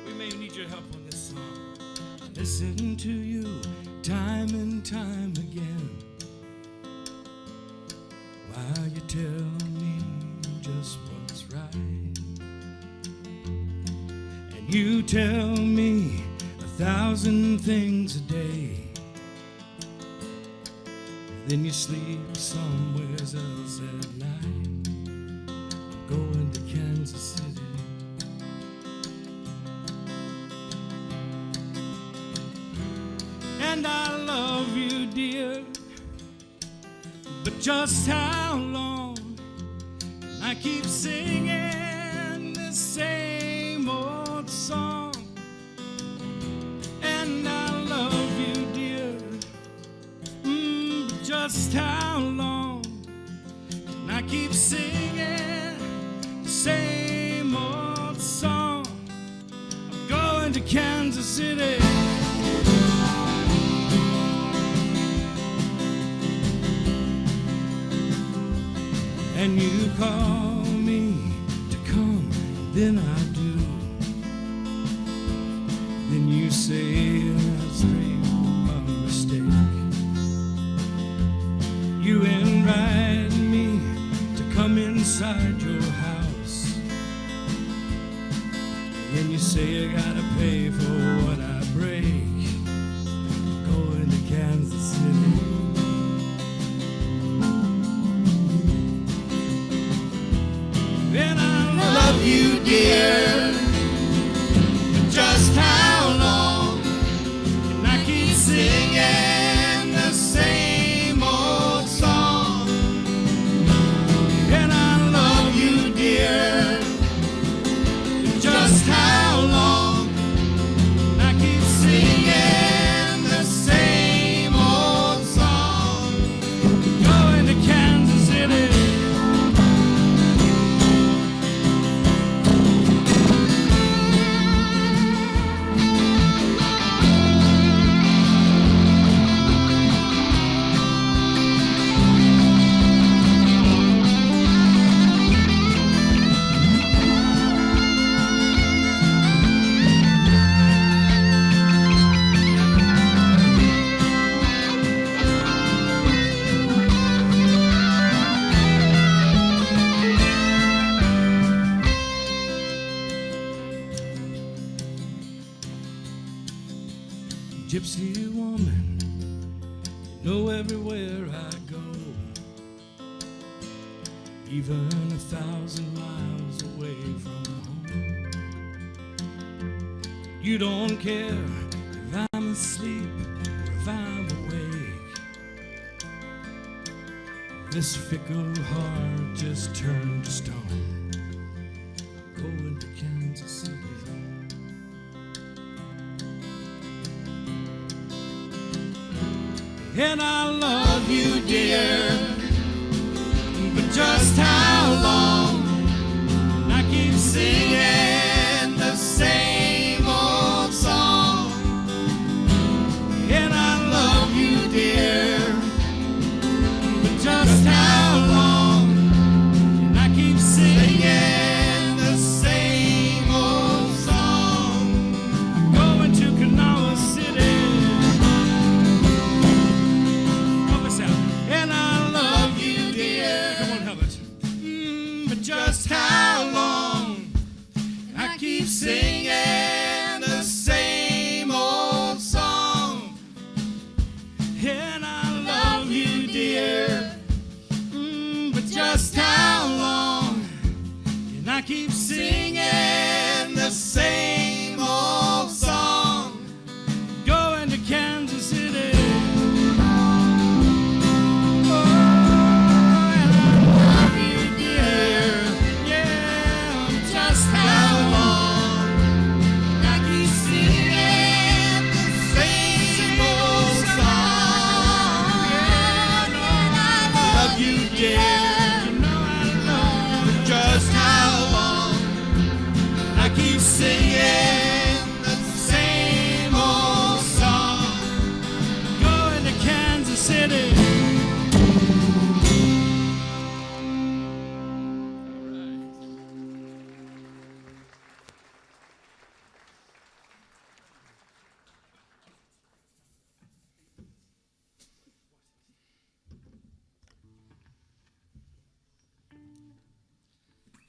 Speaker 2: We may need your help on this song. I listen to you time and time again, while you tell me just what's right. And you tell me 1,000 things a day, then you sleep somewhere else at night. I'm going to Kansas City. And I love you, dear, but just how long? And I keep singing the same old song. And I love you, dear, but just how long? And I keep singing the same old song. I'm going to Kansas City. And you call me to come, then I do. Then you say that's a mistake. You invite me to come inside your house. Then you say I gotta pay for what I break. Going to Kansas City. And I love you, dear, but just how long? And I keep singing the same old song. And I love you, dear, but just how long? And I keep singing the same old song. Going to Kansas City. Gypsy woman, you know everywhere I go, even 1,000 miles away from home. You don't care if I'm asleep or if I'm awake. This fickle heart just turned to stone. I'm going to Kansas City. And I love you, dear, but just how long? And I keep singing the same old song. And I love you, dear, but just how long? And I keep singing the same old song. I'm going to Kanawha City. And I love you, dear. Come on, help us. But just how long?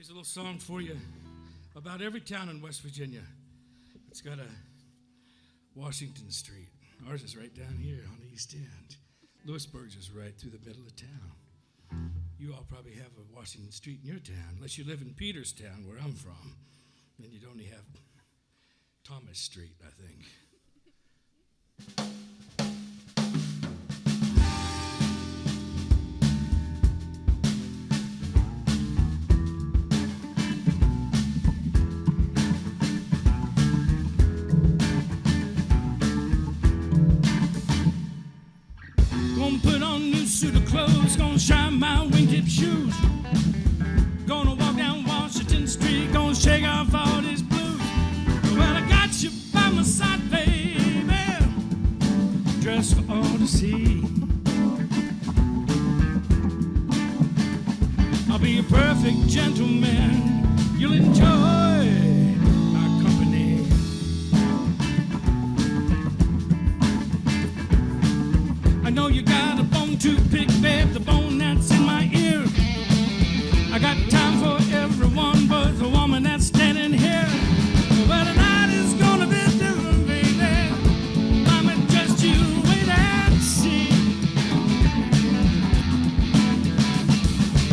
Speaker 2: Here's a little song for you about every town in West Virginia. It's got a Washington Street. Ours is right down here on the East End. Lewisburg's is right through the middle of town. You all probably have a Washington Street in your town, unless you live in Peterstown, where I'm from. Then you'd only have Thomas Street, I think. Gonna put on a new suit of clothes, gonna shine my wingtip shoes. Gonna walk down Washington Street, gonna shake off all these blues. Well, I got you by my side, baby, dressed for all to see. I'll be a perfect gentleman, you'll enjoy my company. I know you got a bone to pick, babe, the bone that's in my ear. I got time for everyone but the woman that's standing here. Well, tonight is gonna be different, baby. Mama, just you wait and see.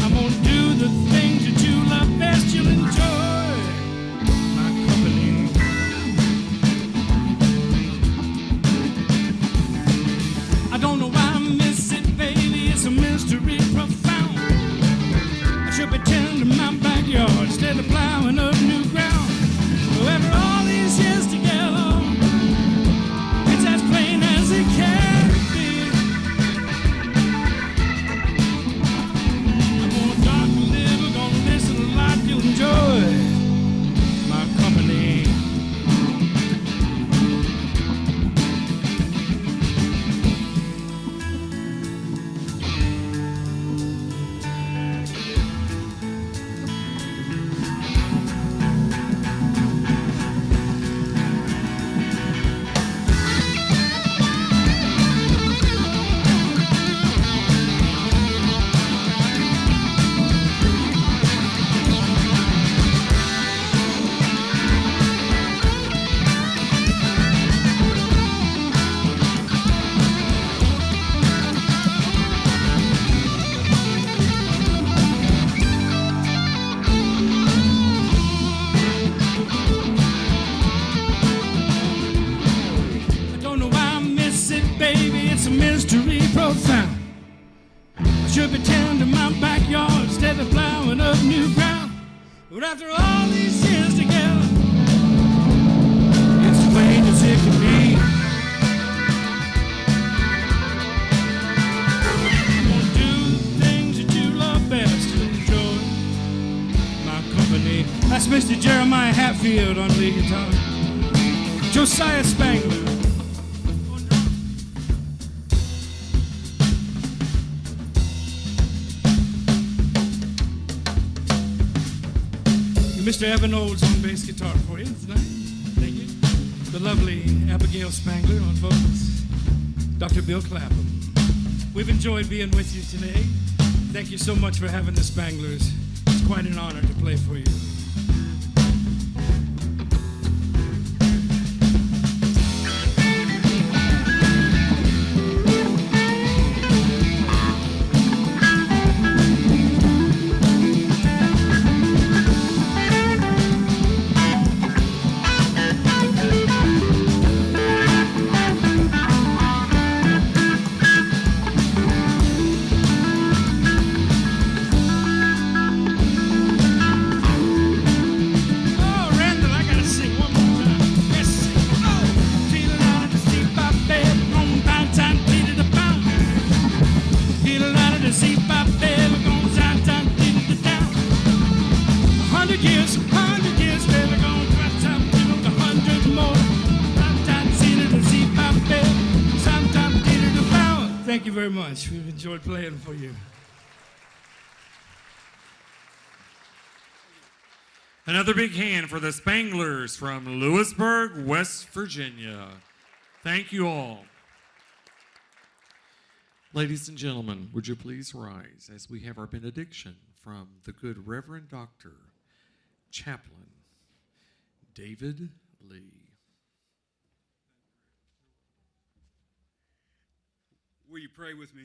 Speaker 2: I'm gonna do the things that you love best. You'll enjoy my company. I don't know why I miss it, baby. It's a mystery profound. I should be tending my backyard instead of plowing up new ground. So after all these years together, it's as plain as it can be. I'm gonna talk a little, gonna listen a lot, you'll enjoy my company. I don't know why I miss it, baby. It's a mystery profound. I should be tending my backyard instead of plowing up new ground. But after all these years together, it's plain as it can be. I'm gonna do the things that you love best to enjoy my company. That's Mr. Jeremiah Hatfield on lead guitar. Josiah Spangler. Mr. Evan Olds on bass guitar for you tonight. Thank you. The lovely Abigail Spangler on vocals. Dr. Bill Clapham. We've enjoyed being with you today. Thank you so much for having the Spanglers. It's quite an honor to play for you. Thank you very much. We've enjoyed playing for you.
Speaker 1: Another big hand for the Spanglers from Lewisburg, West Virginia. Thank you all. Ladies and gentlemen, would you please rise as we have our benediction from the good Reverend Dr. Chaplain David Lee.
Speaker 9: Will you pray with me?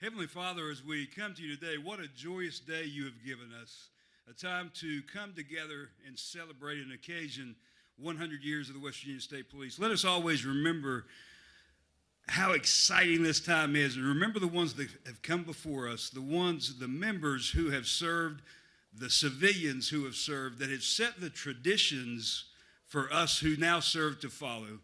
Speaker 9: Heavenly Father, as we come to you today, what a joyous day you have given us. A time to come together and celebrate an occasion, 100 years of the West Virginia State Police. Let us always remember how exciting this time is, and remember the ones that have come before us, the members who have served, the civilians who have served, that have set the traditions for us who now serve to follow.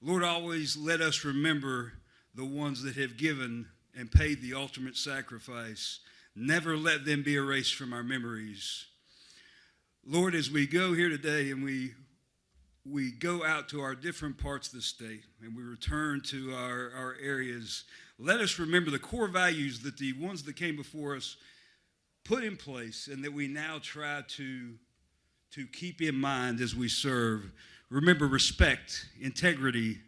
Speaker 9: Lord, always let us remember the ones that have given and paid the ultimate sacrifice. Never let them be erased from our memories. Lord, as we go here today and we go out to our different parts of the state and we return to our areas, let us remember the core values that the ones that came before us put in place and that we now try to keep in mind as we serve. Remember respect, integrity,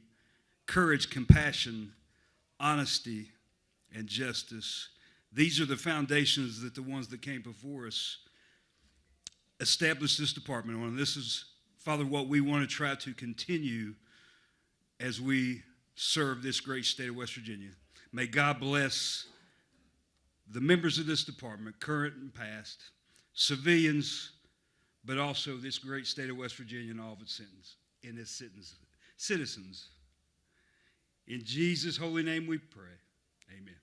Speaker 9: courage, compassion, honesty, and justice. These are the foundations that the ones that came before us established this department on. And this is, Father, what we want to try to continue as we serve this great state of West Virginia. May God bless the members of this department, current and past, civilians, but also this great state of West Virginia and all of its citizens. In Jesus' holy name we pray. Amen.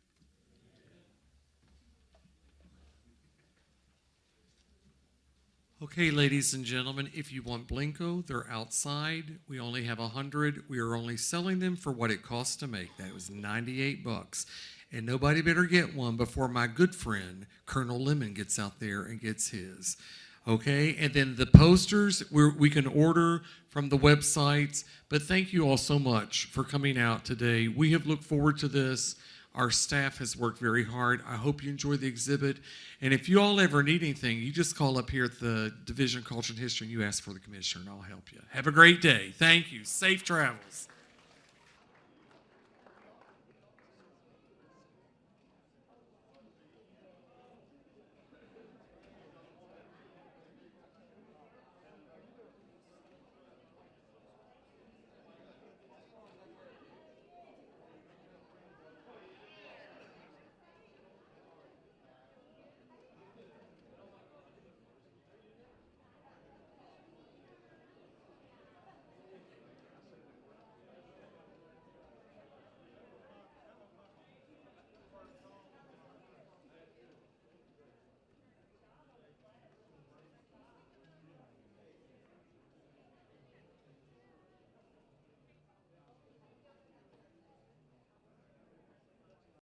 Speaker 1: Okay, ladies and gentlemen, if you want Blinko, they're outside. We only have 100. We are only selling them for what it costs to make. That was $98. And nobody better get one before my good friend, Colonel Lemon, gets out there and gets his. Okay, and then the posters, we can order from the websites. But thank you all so much for coming out today. We have looked forward to this. Our staff has worked very hard. I hope you enjoy the exhibit. And if you all ever need anything, you just call up here at the Division of Culture and History and you ask for the commissioner and I'll help you. Have a great day. Thank you. Safe travels.